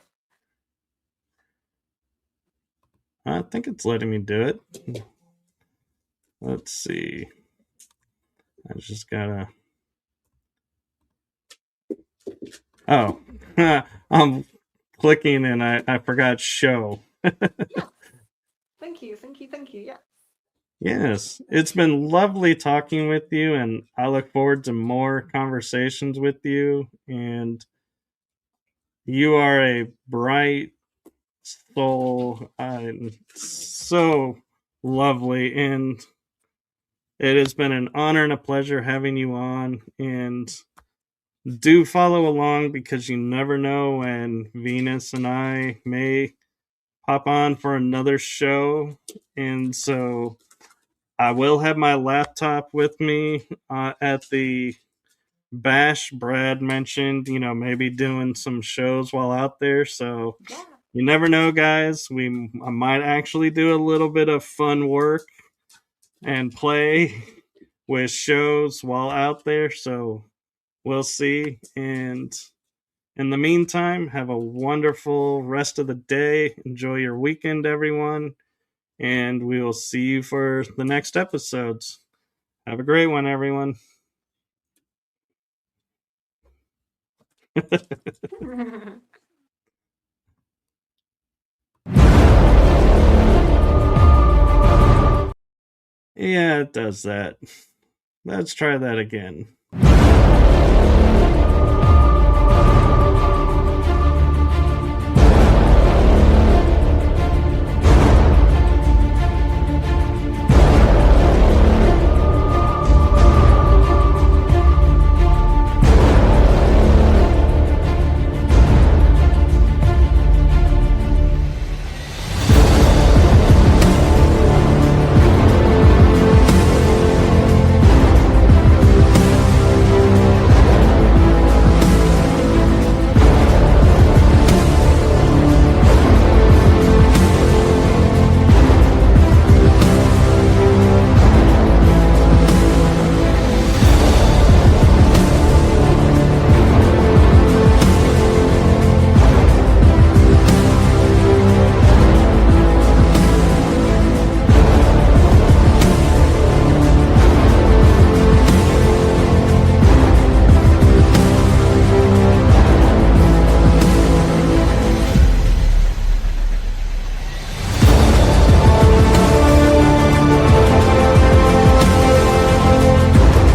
I think it's letting me do it. Let's see. I just gotta. Oh, I'm clicking and I forgot show. Yes. Thank you. Yeah. Yes, it's been lovely talking with you, and I look forward to more conversations with you. And you are a bright soul, so lovely, and it has been an honor and a pleasure having you on. And do follow along because you never know when Venus and I may hop on for another show. And so I will have my laptop with me at the bash. Brad mentioned, maybe doing some shows while out there. So Yeah. you never know, guys. I might actually do a little bit of fun work and play with shows while out there. So we'll see. And in the meantime, have a wonderful rest of the day. Enjoy your weekend, everyone. And we will see you for the next episodes. Have a great one, everyone. Yeah, it does that. Let's try that again.